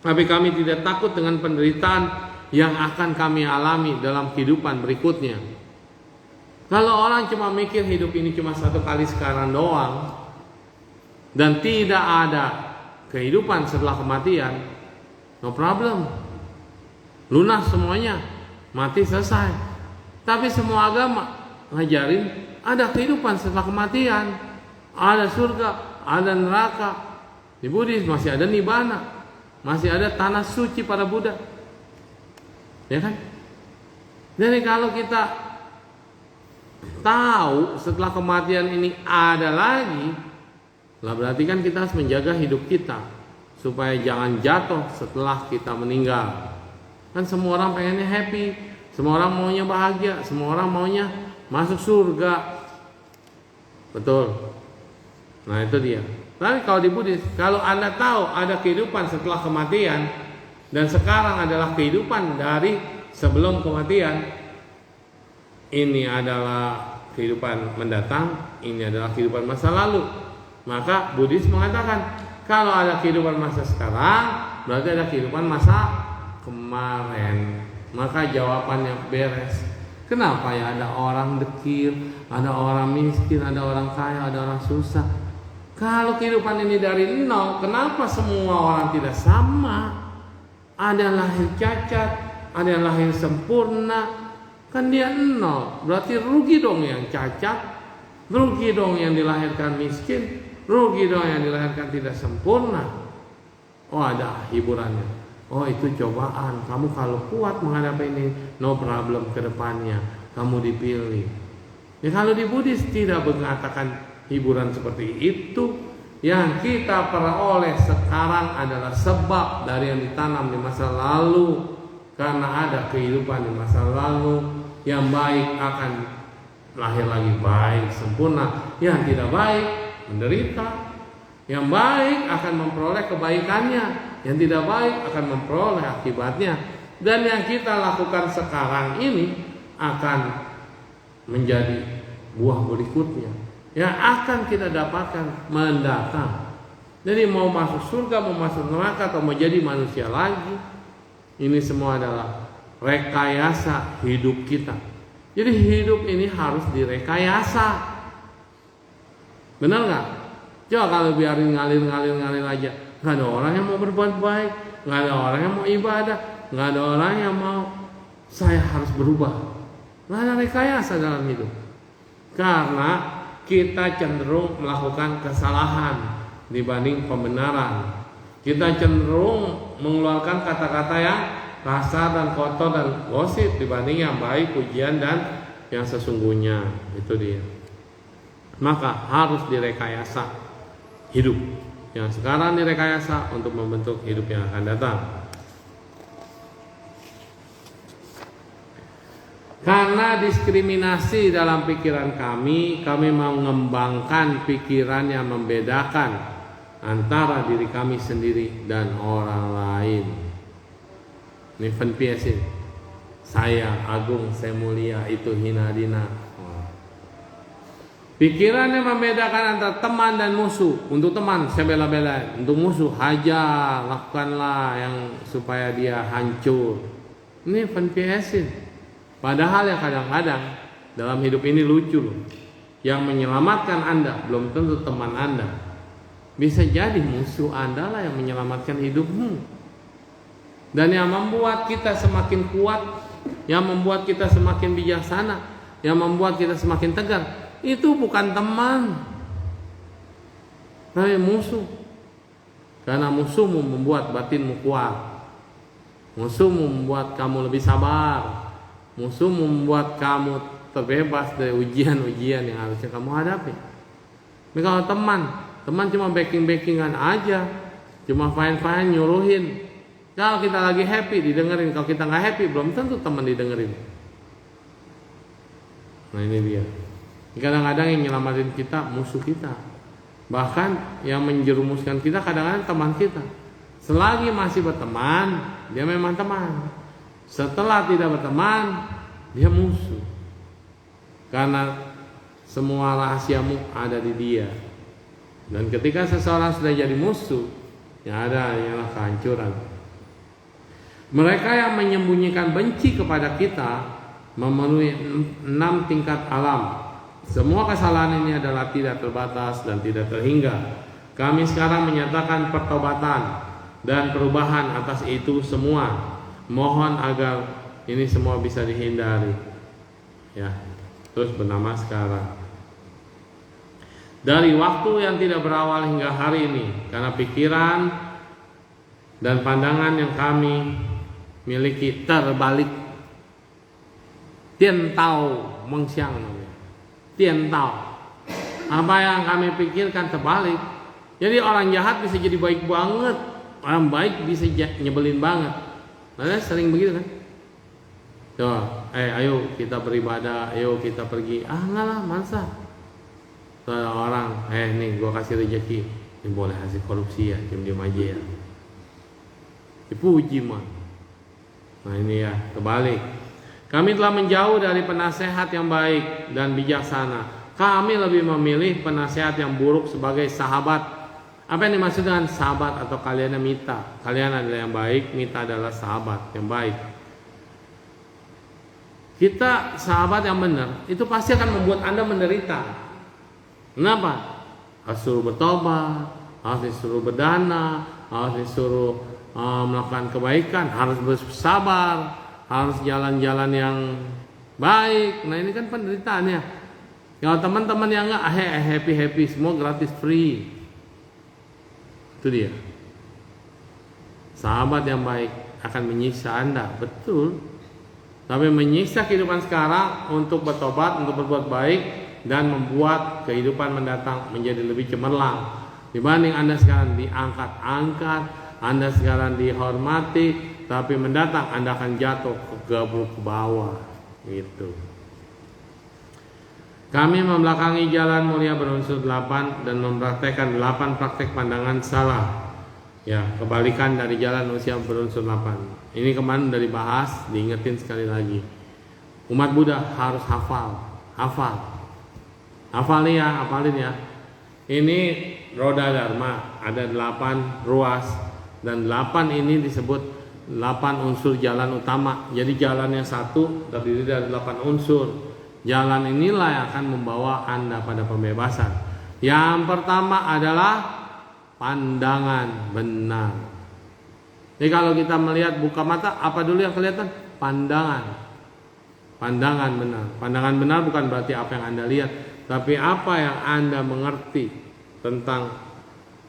tapi kami tidak takut dengan penderitaan yang akan kami alami dalam kehidupan berikutnya. Kalau orang cuma mikir hidup ini cuma satu kali sekarang doang dan tidak ada kehidupan setelah kematian, no problem, lunas semuanya, mati selesai. Tapi semua agama ngajarin ada kehidupan setelah kematian, ada surga, ada neraka. Di Buddhis masih ada nibbana, masih ada tanah suci para Buddha, ya kan? Jadi kalau kita tahu setelah kematian ini ada lagi, lah berarti kan kita harus menjaga hidup kita supaya jangan jatuh setelah kita meninggal. Kan semua orang pengennya happy, semua orang maunya bahagia, semua orang maunya masuk surga. Betul. Nah itu dia. Tapi kalau di Buddhis, kalau Anda tahu ada kehidupan setelah kematian dan sekarang adalah kehidupan dari sebelum kematian, ini adalah kehidupan mendatang, ini adalah kehidupan masa lalu. Maka Buddhis mengatakan kalau ada kehidupan masa sekarang, berarti ada kehidupan masa kemarin. Maka jawabannya beres. Kenapa ya ada orang dekil, ada orang miskin, ada orang kaya, ada orang susah? Kalau kehidupan ini dari nol, kenapa semua orang tidak sama? Ada yang lahir cacat, ada yang lahir sempurna. Kan dia nol, berarti rugi dong yang cacat, rugi dong yang dilahirkan miskin, rugi dong yang dilahirkan tidak sempurna. Oh ada hiburannya. Oh itu cobaan. Kamu kalau kuat menghadapi ini, no problem ke depannya. Kamu dipilih. Ya kalau di Buddhis tidak mengatakan hiburan seperti itu. Yang kita peroleh sekarang adalah sebab dari yang ditanam di masa lalu. Karena ada kehidupan di masa lalu, yang baik akan lahir lagi baik, sempurna. Yang tidak baik menderita. Yang baik akan memperoleh kebaikannya, yang tidak baik akan memperoleh akibatnya. Dan yang kita lakukan sekarang ini akan menjadi buah berikutnya yang akan kita dapatkan mendatang. Jadi mau masuk surga, mau masuk neraka, atau mau jadi manusia lagi, ini semua adalah rekayasa hidup kita. Jadi hidup ini harus direkayasa. Benar nggak? Coba kalau biarin ngalir aja, nggak ada orang yang mau berbuat baik, nggak ada orang yang mau ibadah, nggak ada orang yang mau saya harus berubah. Nggak ada rekayasa dalam hidup. Karena kita cenderung melakukan kesalahan dibanding pembenaran. Kita cenderung mengeluarkan kata-kata yang kasar dan kotor dan gosip dibanding yang baik, pujian dan yang sesungguhnya. Itu dia. Maka harus direkayasa hidup yang sekarang direkayasa untuk membentuk hidup yang akan datang. Karena diskriminasi dalam pikiran kami mau mengembangkan pikiran yang membedakan antara diri kami sendiri dan orang lain. Ini Venpiesin. Saya agung, saya mulia, itu hina dina. Pikiran yang membedakan antara teman dan musuh. Untuk teman saya bela-belain, untuk musuh hajar, lakukanlah yang supaya dia hancur. Ini Venpiesin. Padahal ya kadang-kadang dalam hidup ini lucu loh. Yang menyelamatkan Anda belum tentu teman Anda. Bisa jadi musuh Anda lah yang menyelamatkan hidupmu. Dan yang membuat kita semakin kuat, yang membuat kita semakin bijaksana, yang membuat kita semakin tegar, itu bukan teman, tapi musuh. Karena musuhmu membuat batinmu kuat, musuhmu membuat kamu lebih sabar, musuhmu membuat kamu terbebas dari ujian-ujian yang harusnya kamu hadapi. Tapi kalau teman cuma backing-backingan aja, cuma fine-fine nyuruhin. Kalau kita lagi happy didengerin, kalau kita nggak happy belum tentu teman didengerin. Nah ini dia. Kadang-kadang yang nyelamatin kita musuh kita. Bahkan yang menjerumuskan kita kadang-kadang teman kita. Selagi masih berteman, dia memang teman. Setelah tidak berteman, dia musuh. Karena semua rahasiamu ada di dia. Dan ketika seseorang sudah jadi musuh, yang ada ialah kehancuran. Mereka yang menyembunyikan benci kepada kita memenuhi 6 tingkat alam. Semua kesalahan ini adalah tidak terbatas dan tidak terhingga. Kami sekarang menyatakan pertobatan dan perubahan atas itu semua. Mohon agar ini semua bisa dihindari. Ya, terus bernama sekarang. Dari waktu yang tidak berawal hingga hari ini, karena pikiran dan pandangan yang kami miliki terbalik. Tian tao mengsiang namanya. Tian tao. Apa yang kami pikirkan terbalik. Jadi orang jahat bisa jadi baik banget, orang baik bisa nyebelin banget. Nah, sering begitu kan? Tuh, ayo kita beribadah, ayo kita pergi. Enggak lah, masa? Tuh orang, nih gua kasih rezeki, ini boleh hasil korupsi ya, diam-diam aja ya. Dipuji mah. Nah ini ya, terbalik. Kami telah menjauh dari penasehat yang baik dan bijaksana. Kami lebih memilih penasehat yang buruk sebagai sahabat. Apa yang dimaksud dengan sahabat atau kalian mita? Kalian adalah yang baik, mita adalah sahabat yang baik. Kita sahabat yang benar, itu pasti akan membuat Anda menderita. Kenapa? Harus suruh bertobat, harus disuruh berdana, harus disuruh melakukan kebaikan, harus bersabar, harus jalan-jalan yang baik. Nah ini kan penderitaannya. Kalau teman-teman yang nggak happy semua gratis free, itu dia. Sahabat yang baik akan menyiksa Anda, betul. Tapi menyiksa kehidupan sekarang untuk bertobat, untuk berbuat baik dan membuat kehidupan mendatang menjadi lebih cemerlang. Dibanding Anda sekarang diangkat-angkat, Anda sekarang dihormati, tapi mendatang Anda akan jatuh ke bawah. Gitu. Kami membelakangi jalan mulia berunsur 8 dan mempraktekkan 8 praktek pandangan salah. Ya, kebalikan dari jalan manusia berunsur 8. Ini kemarin dari bahas, diingetin sekali lagi. Umat Buddha harus hafal. Hafalin ya. Ini roda dharma, ada 8 ruas dan 8 ini disebut 8 unsur jalan utama. Jadi jalan yang satu terdiri dari 8 unsur. Jalan inilah yang akan membawa Anda pada pembebasan. Yang pertama adalah pandangan benar. Jadi kalau kita melihat buka mata, apa dulu yang kelihatan? Pandangan benar. Pandangan benar bukan berarti apa yang Anda lihat, tapi apa yang Anda mengerti tentang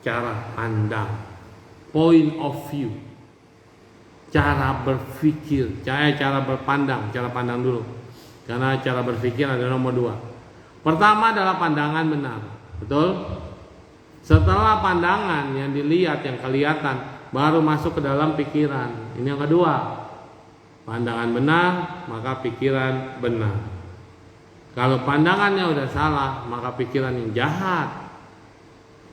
cara pandang, point of view, cara berpikir, cara berpandang, cara pandang dulu. Karena cara berpikir ada nomor 2. Pertama adalah pandangan benar, betul? Setelah pandangan yang dilihat, yang kelihatan, baru masuk ke dalam pikiran. Ini yang kedua. Pandangan benar, maka pikiran benar. Kalau pandangannya udah salah, maka pikiran yang jahat.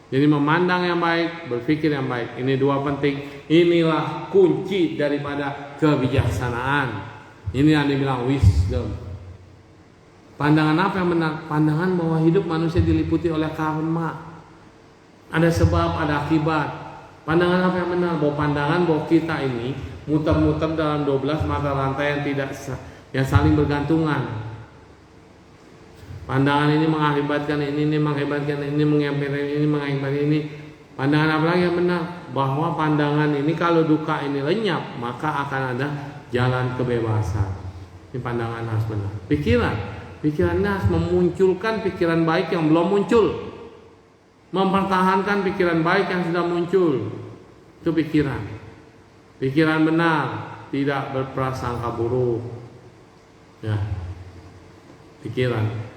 Jadi memandang yang baik, berpikir yang baik. Ini 2 penting. Inilah kunci daripada kebijaksanaan. Ini yang dibilang wisdom. Pandangan apa yang benar? Pandangan bahwa hidup manusia diliputi oleh karma. Ada sebab, ada akibat. Pandangan apa yang benar? Bahwa pandangan bahwa kita ini muter-muter dalam 12 mata rantai yang saling bergantungan. Pandangan ini mengakibatkan ini mengakibatkan ini, mengakibatkan ini. Pandangan apa lagi yang benar? Bahwa pandangan ini kalau duka ini lenyap, maka akan ada jalan kebebasan. Ini pandangan harus benar. Pikirannya harus memunculkan pikiran baik yang belum muncul. Mempertahankan pikiran baik yang sudah muncul. Itu pikiran. Pikiran benar, tidak berprasangka buruk. Ya. Pikiran.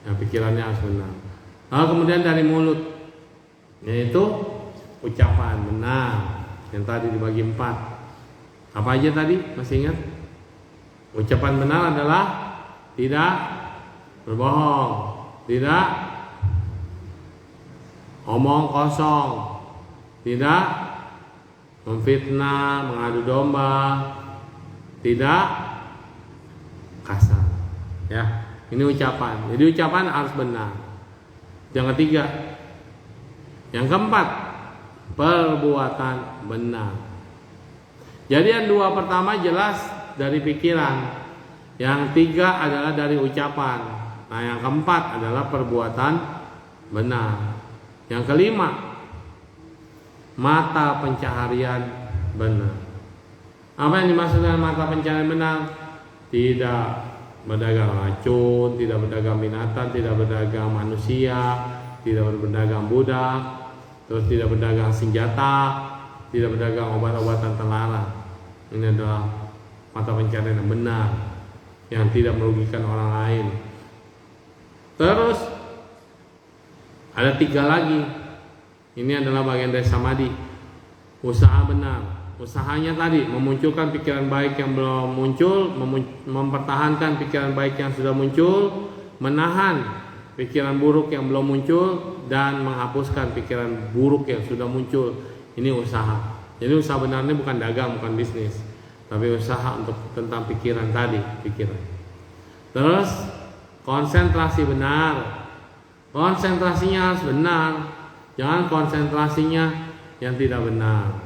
Ya, pikirannya harus benar. Lalu kemudian dari mulut, yaitu ucapan benar. Yang tadi dibagi 4. Apa aja tadi? Masih ingat? Ucapan benar adalah tidak berbohong, tidak omong kosong, tidak memfitnah, mengadu domba, tidak kasar. Ya, ini ucapan. Jadi ucapan harus benar. Yang ketiga, yang keempat, perbuatan benar. Jadi yang dua pertama jelas dari pikiran, yang tiga adalah dari ucapan. Nah, yang keempat adalah perbuatan benar. Yang kelima, mata pencaharian benar. Apa yang dimaksud dengan mata pencaharian benar? Tidak berdagang racun, tidak berdagang binatang, tidak berdagang manusia, tidak berdagang budak, terus tidak berdagang senjata, tidak berdagang obat-obatan terlarang. Ini adalah mata pencaharian yang benar, yang tidak merugikan orang lain. Terus ada tiga lagi. Ini adalah bagian dari samadhi. Usaha benar. Usahanya tadi memunculkan pikiran baik yang belum muncul, mempertahankan pikiran baik yang sudah muncul, menahan pikiran buruk yang belum muncul, dan menghapuskan pikiran buruk yang sudah muncul. Ini usaha. Jadi usaha benar ini bukan dagang, bukan bisnis, tapi usaha untuk tentang pikiran tadi, pikiran. Terus konsentrasi benar. Konsentrasinya harus benar. Jangan konsentrasinya yang tidak benar.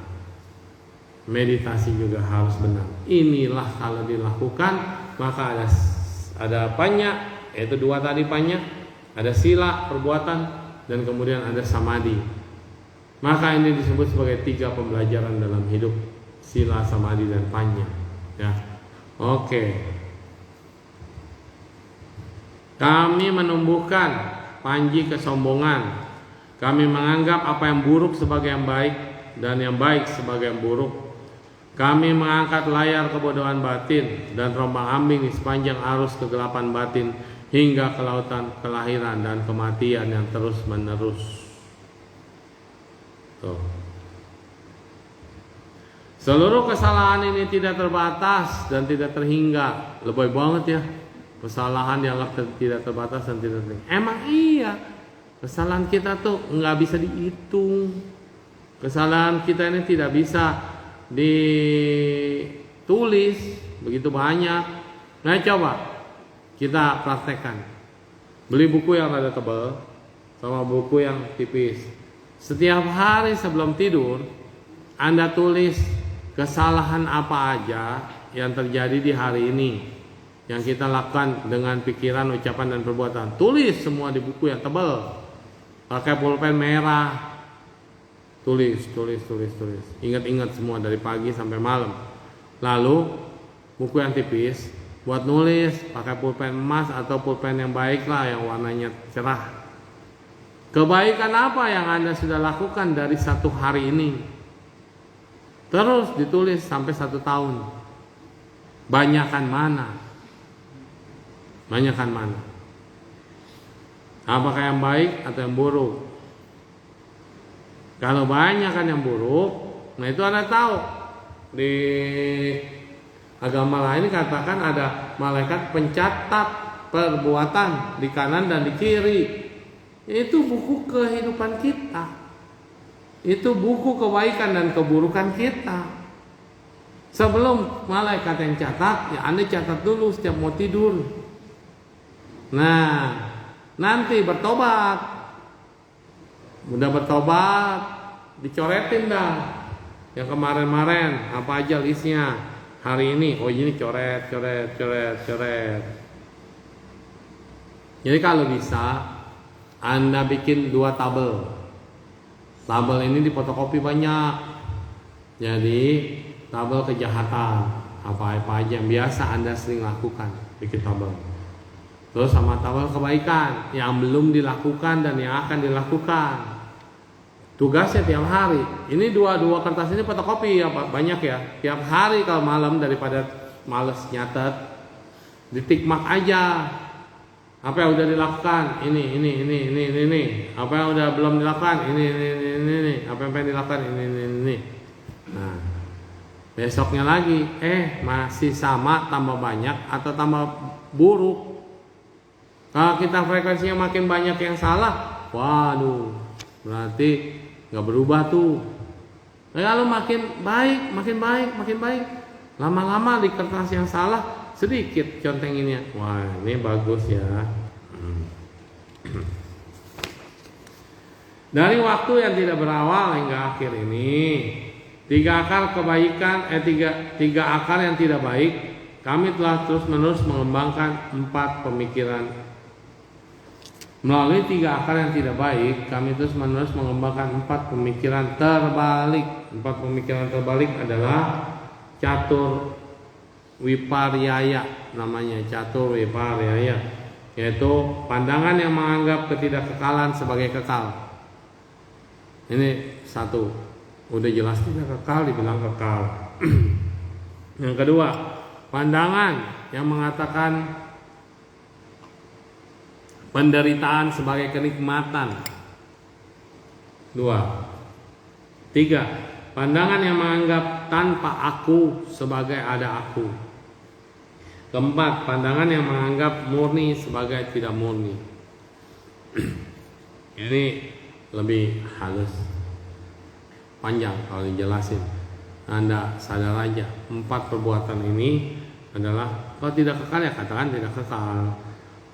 Meditasi juga harus benar. Inilah kalau dilakukan maka ada panya, yaitu dua tadi panya, ada sila perbuatan, dan kemudian ada samadhi. Maka ini disebut sebagai tiga pembelajaran dalam hidup, sila, samadhi, dan panya. Ya, oke. Kami menumbuhkan panji kesombongan. Kami menganggap apa yang buruk sebagai yang baik dan yang baik sebagai yang buruk. Kami mengangkat layar kebodohan batin dan rombang-ambing di sepanjang arus kegelapan batin hingga ke lautan kelahiran dan kematian yang terus menerus. Tuh. Seluruh kesalahan ini tidak terbatas dan tidak terhingga. Lebay banget ya. Kesalahan dianggap tidak terbatas dan tidak terhingga. Emang iya. Kesalahan kita tuh nggak bisa dihitung. Kesalahan kita ini tidak bisa ditulis begitu banyak. Nah, coba kita praktekkan. Beli buku yang rada tebal sama buku yang tipis. Setiap hari sebelum tidur Anda tulis kesalahan apa aja yang terjadi di hari ini, yang kita lakukan dengan pikiran, ucapan, dan perbuatan. Tulis semua di buku yang tebal. Pakai pulpen merah. Tulis. Ingat-ingat semua dari pagi sampai malam. Lalu buku yang tipis buat nulis pakai pulpen emas atau pulpen yang baik lah, yang warnanya cerah. Kebaikan apa yang Anda sudah lakukan dari satu hari ini? Terus ditulis sampai 1 tahun. Banyakan mana? Apakah yang baik atau yang buruk? Kalau banyak kan yang buruk, nah itu Anda tahu. Di agama lain katakan ada malaikat pencatat perbuatan di kanan dan di kiri. Itu buku kehidupan kita. Itu buku kebaikan dan keburukan kita. Sebelum malaikat yang catat, ya Anda catat dulu setiap mau tidur. Nah, nanti bertobat. Udah bertobat, dicoretin dah. Yang kemarin-kemarin apa aja listnya. Hari ini, oh ini coret. Jadi kalau bisa Anda bikin 2 tabel. Tabel ini difotokopi banyak. Jadi tabel kejahatan, apa-apa aja yang biasa Anda sering lakukan, bikin tabel. Terus sama tabel kebaikan yang belum dilakukan dan yang akan dilakukan. Tugasnya tiap hari. Ini dua kertas ini fotokopi ya, banyak ya. Tiap hari kalau malam daripada males nyatet, ditikmak aja. Apa yang udah dilakukan? Ini. Apa yang udah belum dilakukan? Ini. Apa yang pengen dilakukan? Ini. Nah, besoknya lagi, masih sama, tambah banyak atau tambah buruk? Kalau kita frekuensinya makin banyak yang salah, waduh, berarti nggak berubah tuh. Kalau makin baik, lama-lama di kertas yang salah sedikit contenginnya. Wah, ini bagus ya. Dari waktu yang tidak berawal hingga akhir ini, tiga akar yang tidak baik, kami telah terus-menerus mengembangkan 4 pemikiran. Melalui 3 akar yang tidak baik, kami terus-menerus mengembangkan 4 pemikiran terbalik. 4 pemikiran terbalik adalah catur wiparyaya, namanya catur wiparyaya, yaitu pandangan yang menganggap ketidakkekalan sebagai kekal. Ini satu, udah jelas tidak kekal dibilang kekal. Yang kedua, pandangan yang mengatakan penderitaan sebagai kenikmatan. 2. 3. Pandangan yang menganggap tanpa aku sebagai ada aku. 4. Pandangan yang menganggap murni sebagai tidak murni. Ini lebih halus, panjang kalau dijelasin. Anda sadar aja, 4 perbuatan ini adalah kalau tidak kekal ya katakan tidak kekal.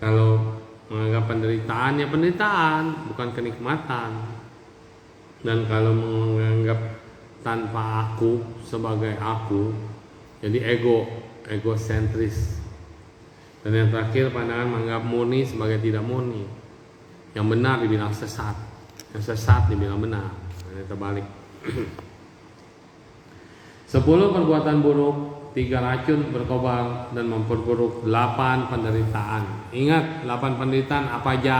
Kalau menganggap penderitaan ya penderitaan, bukan kenikmatan. Dan kalau menganggap tanpa aku sebagai aku, jadi egosentris. Dan yang terakhir, pandangan menganggap murni sebagai tidak murni. Yang benar dibilang sesat, yang sesat dibilang benar. Ini terbalik. 10 perbuatan buruk, 3 racun berkobar, dan memperburuk 8 penderitaan. Ingat 8 penderitaan apa aja?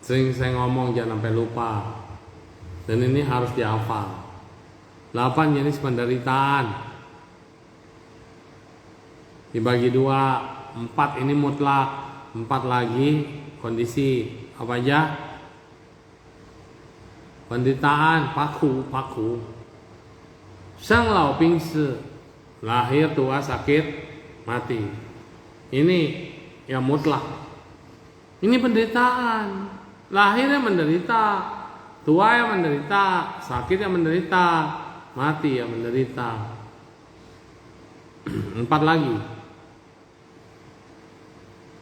Sering saya ngomong, jangan sampai lupa. Dan ini harus dihafal. 8 jenis penderitaan dibagi 2, 4 ini mutlak, 4 lagi kondisi. Apa aja? Penderitaan, paku. Sang lao pingsi, lahir, tua, sakit, mati. Ini yang mutlak. Ini penderitaan. Lahirnya menderita, tua yang menderita, sakit yang menderita, mati yang menderita. 4 lagi.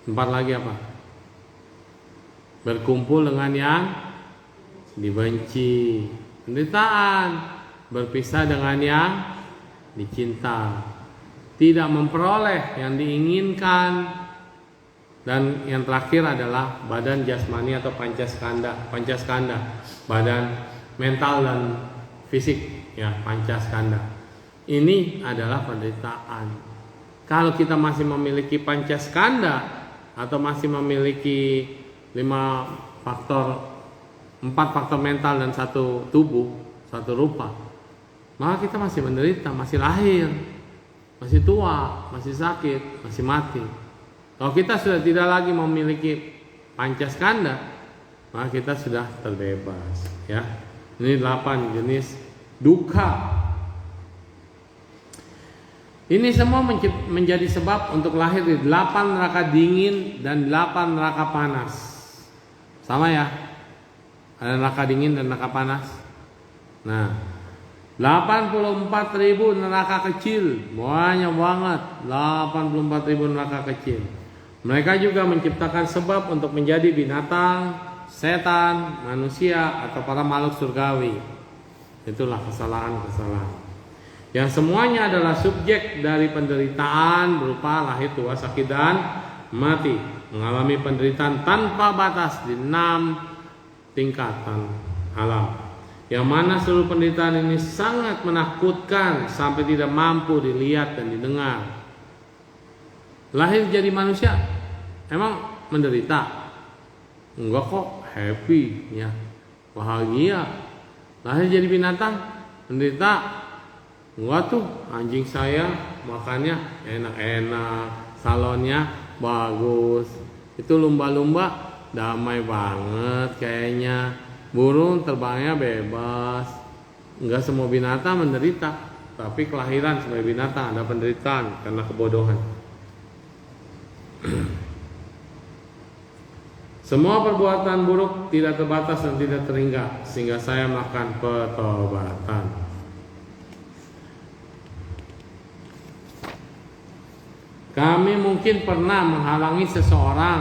4 lagi apa? Berkumpul dengan yang dibenci, penderitaan. Berpisah dengan yang dicinta, tidak memperoleh yang diinginkan, dan yang terakhir adalah badan jasmani atau pancaskanda, badan mental dan fisik ya, pancaskanda. Ini adalah penderitaan. Kalau kita masih memiliki pancaskanda atau masih memiliki 4 faktor mental dan 1 tubuh, 1 rupa, maka kita masih menderita, masih lahir, masih tua, masih sakit, masih mati. Kalau kita sudah tidak lagi memiliki pancaskanda, maka kita sudah terbebas ya. Ini 8 jenis duka. Ini semua menjadi sebab untuk lahir di 8 neraka dingin dan 8 neraka panas. Sama ya? Ada neraka dingin dan neraka panas. Nah, 84.000 neraka kecil, banyak banget. 84.000 neraka kecil. Mereka juga menciptakan sebab untuk menjadi binatang, setan, manusia, atau para makhluk surgawi. Itulah kesalahan-kesalahan. Yang semuanya adalah subjek dari penderitaan berupa lahir, tua, sakit, dan mati. Mengalami penderitaan tanpa batas di 6 tingkatan alam. Yang mana seluruh penderitaan ini sangat menakutkan sampai tidak mampu dilihat dan didengar. Lahir jadi manusia, emang menderita? Enggak kok, happy ya, bahagia. Lahir jadi binatang, menderita? Enggak tuh, anjing saya makannya enak-enak, salonnya bagus. Itu lumba-lumba damai banget kayaknya. Burung terbangnya bebas. Enggak semua binatang menderita, tapi kelahiran sebagai binatang ada penderitaan karena kebodohan. Semua perbuatan buruk tidak terbatas dan tidak terhingga, sehingga saya melakukan pertobatan. Kami mungkin pernah menghalangi seseorang.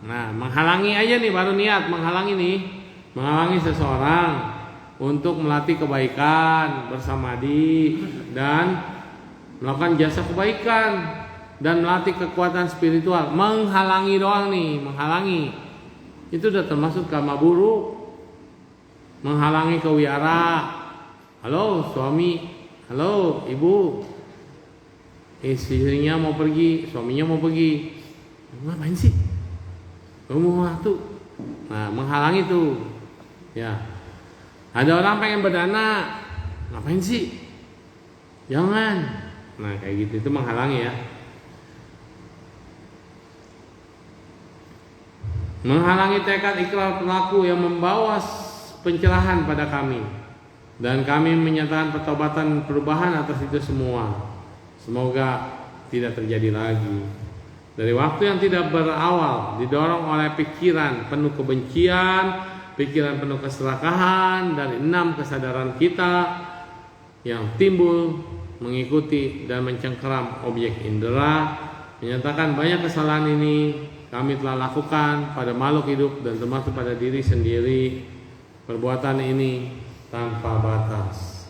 Nah, menghalangi aja nih, baru niat menghalangi nih. Menghalangi seseorang untuk melatih kebaikan bersama dan melakukan jasa kebaikan dan melatih kekuatan spiritual. Menghalangi doang nih, menghalangi. Itu udah termasuk karma buruk. Menghalangi kewiara. Halo suami, halo ibu, istrinya mau pergi, suaminya mau pergi. Ngapain sih? Kamu mau waktu? Nah, menghalangi tuh. Ya. Ada orang pengen berdana, ngapain sih? Jangan. Nah, kayak gitu, itu menghalangi ya. Menghalangi tekad ikrar pelaku yang membawa pencerahan pada kami, dan kami menyatakan pertobatan perubahan atas itu semua. Semoga tidak terjadi lagi. Dari waktu yang tidak berawal, didorong oleh pikiran penuh kebencian, pikiran penuh keserakahan dari 6 kesadaran kita yang timbul mengikuti dan mencengkeram objek indera, menyatakan banyak kesalahan ini kami telah lakukan pada makhluk hidup dan termasuk pada diri sendiri. Perbuatan ini tanpa batas.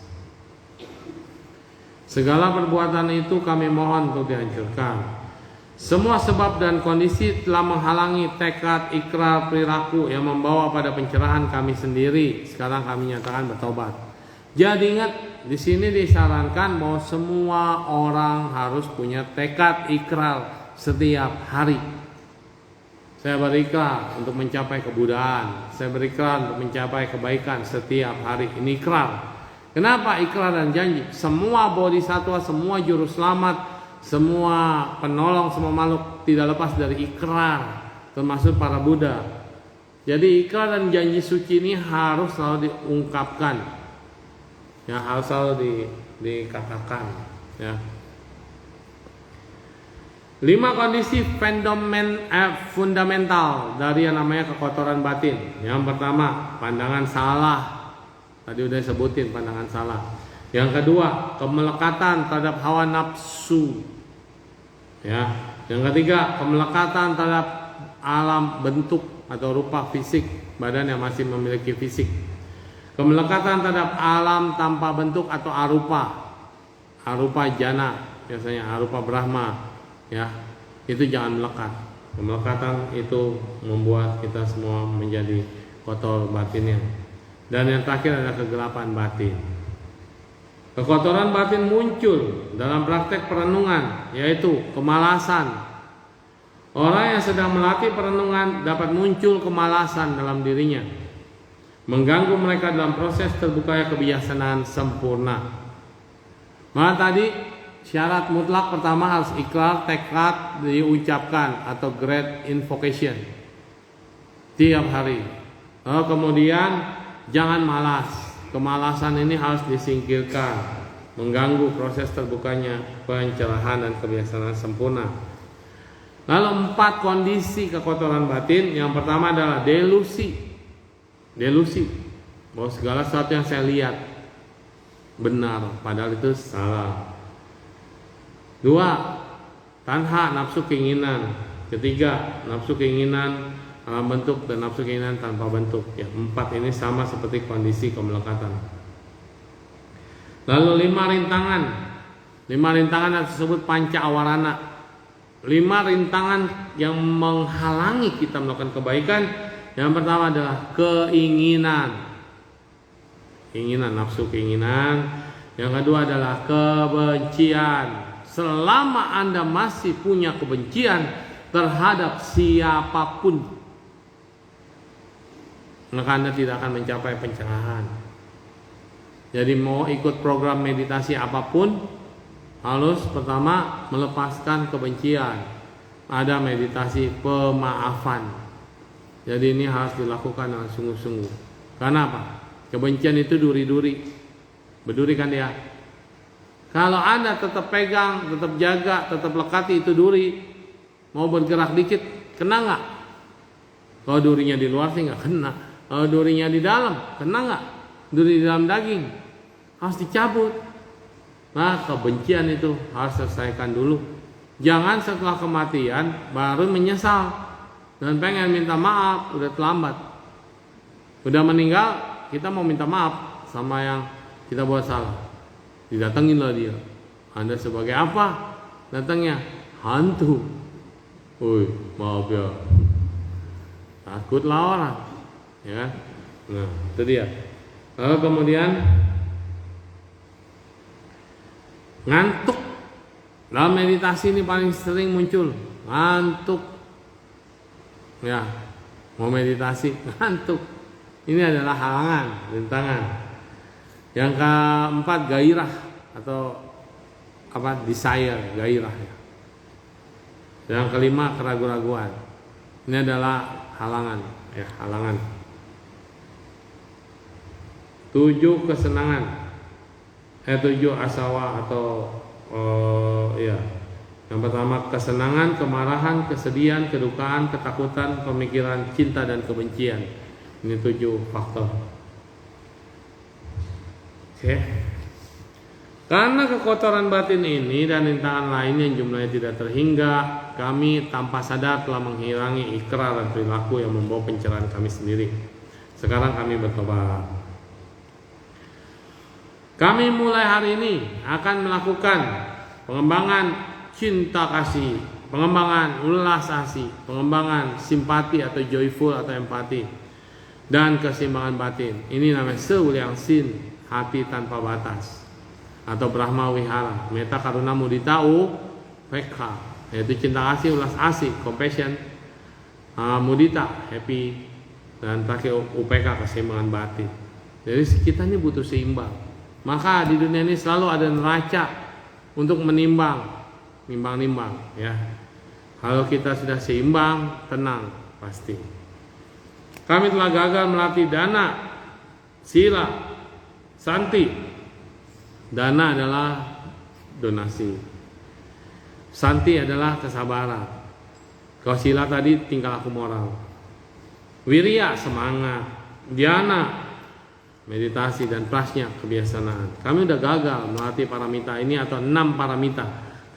Segala perbuatan itu kami mohon untuk dihancurkan. Semua sebab dan kondisi telah menghalangi tekad ikrar perilaku yang membawa pada pencerahan kami sendiri. Sekarang kami nyatakan bertobat. Jadi ingat, di sini disarankan bahwa semua orang harus punya tekad ikrar setiap hari. Saya berikrar untuk mencapai kebudahan. Saya berikrar untuk mencapai kebaikan setiap hari. Ini ikrar. Kenapa ikrar dan janji? Semua bodhisattva, semua juru selamat, semua penolong, semua makhluk tidak lepas dari ikrar, termasuk para Buddha. Jadi ikrar dan janji suci ini harus selalu diungkapkan, ya, harus selalu dikatakan, ya. 5 kondisi fundamental dari yang namanya kekotoran batin. Yang pertama, pandangan salah. Tadi udah sebutin pandangan salah. Yang kedua, kemelekatan terhadap hawa nafsu. Ya. Yang ketiga, kemelekatan terhadap alam bentuk atau rupa fisik, badan yang masih memiliki fisik. Kemelekatan terhadap alam tanpa bentuk atau arupa. Arupa jana, biasanya arupa Brahma. Ya, itu jangan melekat. Kemelekatan itu membuat kita semua menjadi kotor batinnya. Dan yang terakhir adalah kegelapan batin. Kekotoran batin muncul dalam praktek perenungan, yaitu kemalasan. Orang yang sedang melatih perenungan dapat muncul kemalasan dalam dirinya, mengganggu mereka dalam proses terbukanya kebijaksanaan sempurna. Maka tadi syarat mutlak pertama harus ikrar, tekad diucapkan atau great invocation tiap hari. Lalu kemudian jangan malas. Kemalasan ini harus disingkirkan, mengganggu proses terbukanya pencerahan dan kebijaksanaan sempurna. Lalu 4 kondisi kekotoran batin. Yang pertama adalah delusi. Delusi bahwa segala sesuatu yang saya lihat benar, padahal itu salah. 2, tanha, nafsu keinginan. 3, nafsu keinginan alam bentuk dan nafsu keinginan tanpa bentuk. Ya, 4 ini sama seperti kondisi kemelekatan. Lalu 5 rintangan. 5 rintangan yang disebut panca awarana. 5 rintangan yang menghalangi kita melakukan kebaikan. Yang pertama adalah keinginan. Keinginan, nafsu keinginan. Yang kedua adalah kebencian. Selama Anda masih punya kebencian terhadap siapapun, maka Anda tidak akan mencapai pencerahan. Jadi mau ikut program meditasi apapun, harus pertama melepaskan kebencian. Ada meditasi pemaafan. Jadi ini harus dilakukan dengan sungguh-sungguh. Karena apa? Kebencian itu duri-duri. Berduri kan dia. Kalau Anda tetap pegang, tetap jaga, tetap lekati itu duri, mau bergerak dikit, kena nggak? Kalau durinya di luar sih nggak kena. Kalau durinya di dalam, kena nggak? Duri di dalam daging harus dicabut. Nah, kebencian itu harus selesaikan dulu. Jangan setelah kematian baru menyesal dan pengen minta maaf, udah terlambat. Udah meninggal, kita mau minta maaf sama yang kita buat salah. Didatengin lah dia. Anda sebagai apa? Datangnya hantu. Woi, maaf ya. Takutlah orang, ya kan? Nah, itu dia. Lalu kemudian ngantuk. Dalam meditasi ini paling sering muncul ngantuk. Ya, mau meditasi ngantuk. Ini adalah halangan, rintangan. Yang keempat gairah atau apa? Desire, gairah. Yang kelima keraguan-raguan. Ini adalah halangan, ya, halangan. 7 kesenangan. 7 asawa atau ya. Yang pertama kesenangan, kemarahan, kesedihan, kedukaan, ketakutan, pemikiran, cinta dan kebencian. Ini 7 faktor. Oke. Karena kekotoran batin ini dan rintangan lain yang jumlahnya tidak terhingga, kami tanpa sadar telah menghilangi ikrar dan perilaku yang membawa pencerahan kami sendiri. Sekarang kami bertobat. Kami mulai hari ini akan melakukan pengembangan cinta kasih, pengembangan ulas asih, pengembangan simpati atau joyful atau empati, dan keseimbangan batin. Ini namanya sewuliang sin, hati tanpa batas, atau Brahma Wihara, meta karuna mudita upekha, yaitu cinta kasih, ulas asih, compassion, mudita, happy, dan terakhir upekha, keseimbangan batin. Jadi kita ini butuh seimbang. Maka di dunia ini selalu ada neraca untuk menimbang, nimbang-nimbang, ya. Kalau kita sudah seimbang, tenang pasti. Kami telah gagal melatih dana, sila, santi. Dana adalah donasi, santi adalah kesabaran. Kalau sila tadi tingkah laku moral, wirya semangat, dhyana meditasi, dan prasnya kebiasaan. Kami udah gagal melatih paramita ini atau 6 paramita.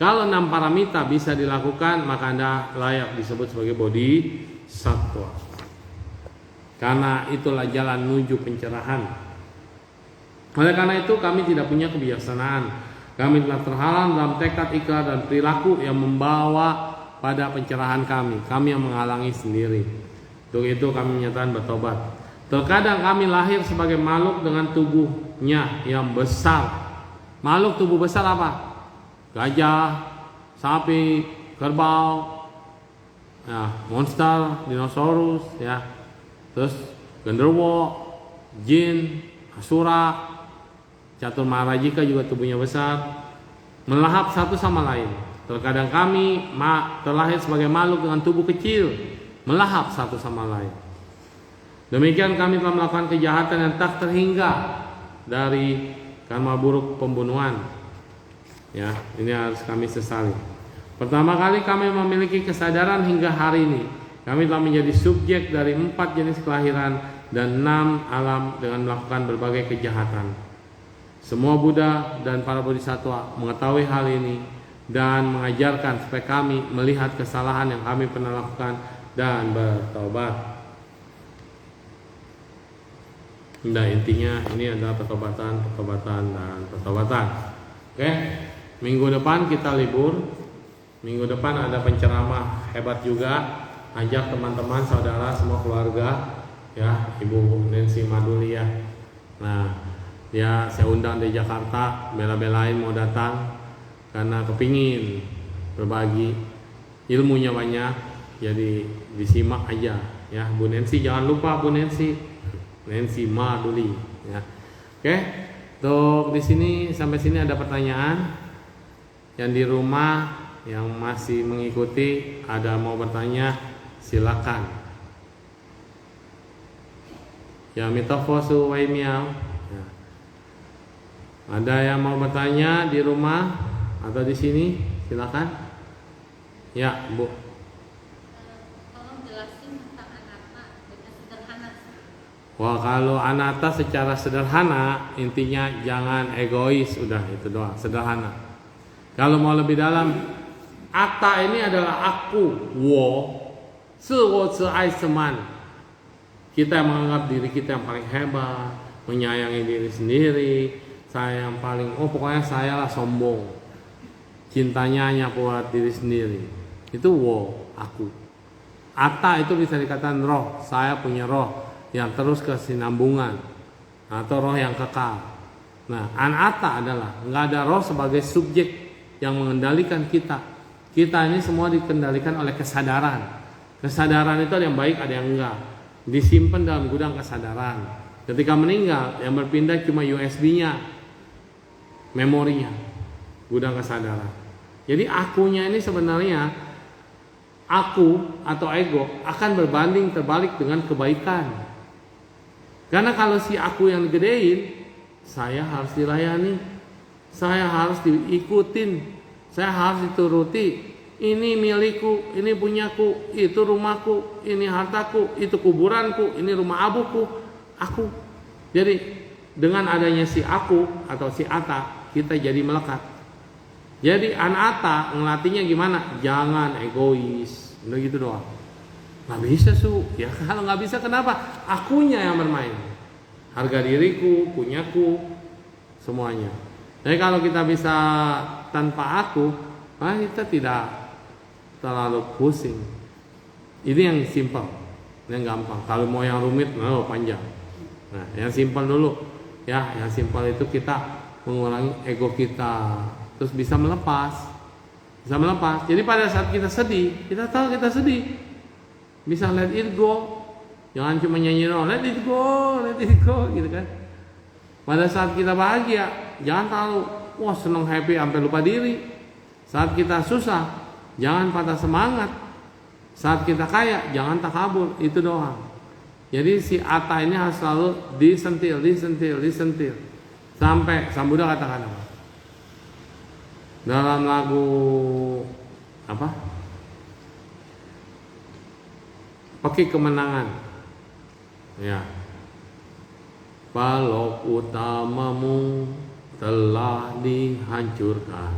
Kalau 6 paramita bisa dilakukan, maka Anda layak disebut sebagai bodhisattva. Karena itulah jalan menuju pencerahan. Oleh karena itu kami tidak punya kebiasaan. Kami telah terhalang dalam tekad, ikrar, dan perilaku yang membawa pada pencerahan kami. Kami yang menghalangi sendiri. Untuk itu kami menyatakan bertobat. Terkadang kami lahir sebagai makhluk dengan tubuhnya yang besar. Makhluk tubuh besar apa? Gajah, sapi, kerbau, ya, monster, dinosaurus, ya. Terus genderuwo, jin, asura, catur marajika juga tubuhnya besar, melahap satu sama lain. Terkadang kami terlahir sebagai makhluk dengan tubuh kecil, melahap satu sama lain. Demikian kami telah melakukan kejahatan yang tak terhingga dari karma buruk pembunuhan. Ya, ini harus kami sesali. Pertama kali kami memiliki kesadaran hingga hari ini. Kami telah menjadi subjek dari 4 jenis kelahiran dan 6 alam dengan melakukan berbagai kejahatan. Semua Buddha dan para bodhisattva mengetahui hal ini dan mengajarkan supaya kami melihat kesalahan yang kami pernah lakukan dan bertobat. Nah, intinya ini adalah pertobatan, dan pertobatan. Oke, minggu depan kita libur. Minggu depan ada penceramah hebat juga. Ajak teman-teman, saudara, semua keluarga, ya, Ibu Nancy Madulia. Nah, ya saya undang di Jakarta, bela-belain mau datang karena kepingin berbagi ilmunya banyak. Jadi disimak aja, ya. Bu Nancy, jangan lupa Bu Nancy Maduli, ya. Oke, untuk di sini sampai sini ada pertanyaan. Yang di rumah yang masih mengikuti ada mau bertanya, silakan. Ya, mitofosu wai miao. Ya. Ada yang mau bertanya di rumah atau di sini, silakan. Ya, Bu. Tolong jelasin tentang anatta. Wah, kalau anatta secara sederhana intinya jangan egois, udah itu doang, sederhana. Kalau mau lebih dalam, atta ini adalah aku, wo, seman. Kita menganggap diri kita yang paling hebat, menyayangi diri sendiri, saya yang paling, pokoknya saya lah sombong. Cintanya hanya buat diri sendiri. Itu wo, aku. Atta itu bisa dikatakan roh, saya punya roh yang terus kesinambungan atau roh yang kekal. Nah, anatta adalah nggak ada roh sebagai subjek yang mengendalikan kita. Kita ini semua dikendalikan oleh kesadaran. Kesadaran itu ada yang baik, ada yang enggak. Disimpan dalam gudang kesadaran. Ketika meninggal, yang berpindah cuma USB-nya, memorinya, gudang kesadaran. Jadi akunya ini sebenarnya, aku atau ego akan berbanding terbalik dengan kebaikan. Karena kalau si aku yang digedein, saya harus dilayani, saya harus diikutin, saya harus dituruti. Ini milikku, ini punyaku, itu rumahku, ini hartaku, itu kuburanku, ini rumah abuku, aku. Jadi dengan adanya si aku atau si atta, kita jadi melekat. Jadi anatta ngelatihnya gimana? Jangan egois, udah gitu doang. Nggak bisa ya kalau nggak bisa kenapa? Akunya yang bermain. Harga diriku, punyaku, semuanya. Jadi kalau kita bisa tanpa aku, kita tidak terlalu pusing. Ini yang simpel, yang gampang. Kalau mau yang rumit, panjang. Nah, yang simpel dulu, ya. Yang simpel itu kita mengurangi ego kita, terus bisa melepas. Jadi pada saat kita sedih, kita tahu kita sedih. Bisa let it go. Jangan cuma nyanyi doang, let it go gitu kan. Pada saat kita bahagia, jangan tahu seneng happy sampai lupa diri. Saat kita susah, jangan patah semangat. Saat kita kaya, jangan takabur, itu doang. Jadi si atta ini harus selalu disentil. Sampai Sang Buddha katakan apa? Dalam lagu apa? Pakai kemenangan, ya. Balok utamamu telah dihancurkan,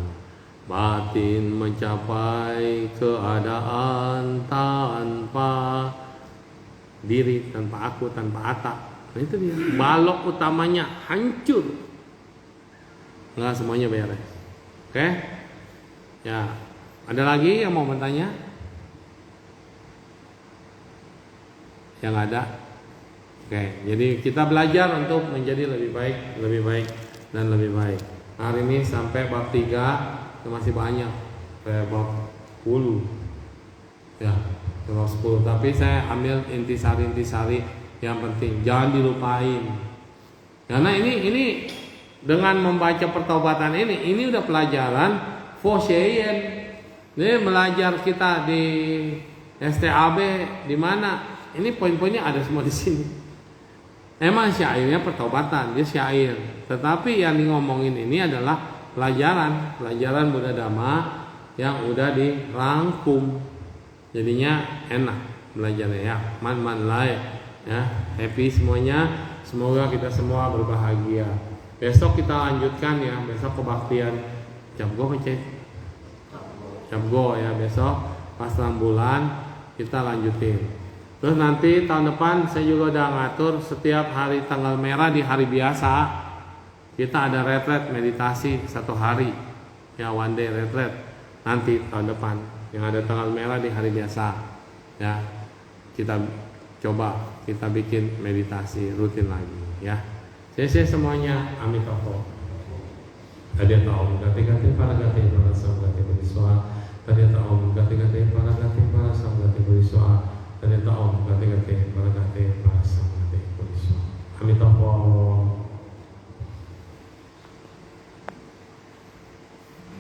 batin mencapai keadaan tanpa diri, tanpa aku, tanpa atta. Nah, itu dia. Balok utamanya hancur, nggak semuanya beres. Oke, ya. Ada lagi yang mau bertanya? Yang ada. Oke, jadi kita belajar untuk menjadi lebih baik dan lebih baik. Hari ini sampai bab 3, masih banyak bab 10. Ya, bab 10. Tapi saya ambil intisari yang penting, jangan dilupain. Karena ini dengan membaca pertobatan ini udah pelajaran Fosheyen. Ini belajar kita di STAB di mana? Ini poin-poinnya ada semua di sini. Emang syairnya pertobatan, dia syair. Tetapi yang ngomongin ini adalah pelajaran Buddha Dhamma yang udah dirangkum. Jadinya enak belajarnya ya. Man lai ya, happy semuanya. Semoga kita semua berbahagia. Besok kita lanjutkan ya, besok kebaktian Capgo ya, besok pas bulan kita lanjutin. Terus nanti tahun depan saya juga udah ngatur setiap hari tanggal merah di hari biasa kita ada retret meditasi 1 hari ya, one day retret. Nanti tahun depan yang ada tanggal merah di hari biasa ya, kita coba kita bikin meditasi rutin lagi ya. Saya semuanya amitofo. Tadi tahu gati-gati para gati para samgati beriswa. Tadi tahu gati-gati para gati para samgati beriswa. Tadi tahu gati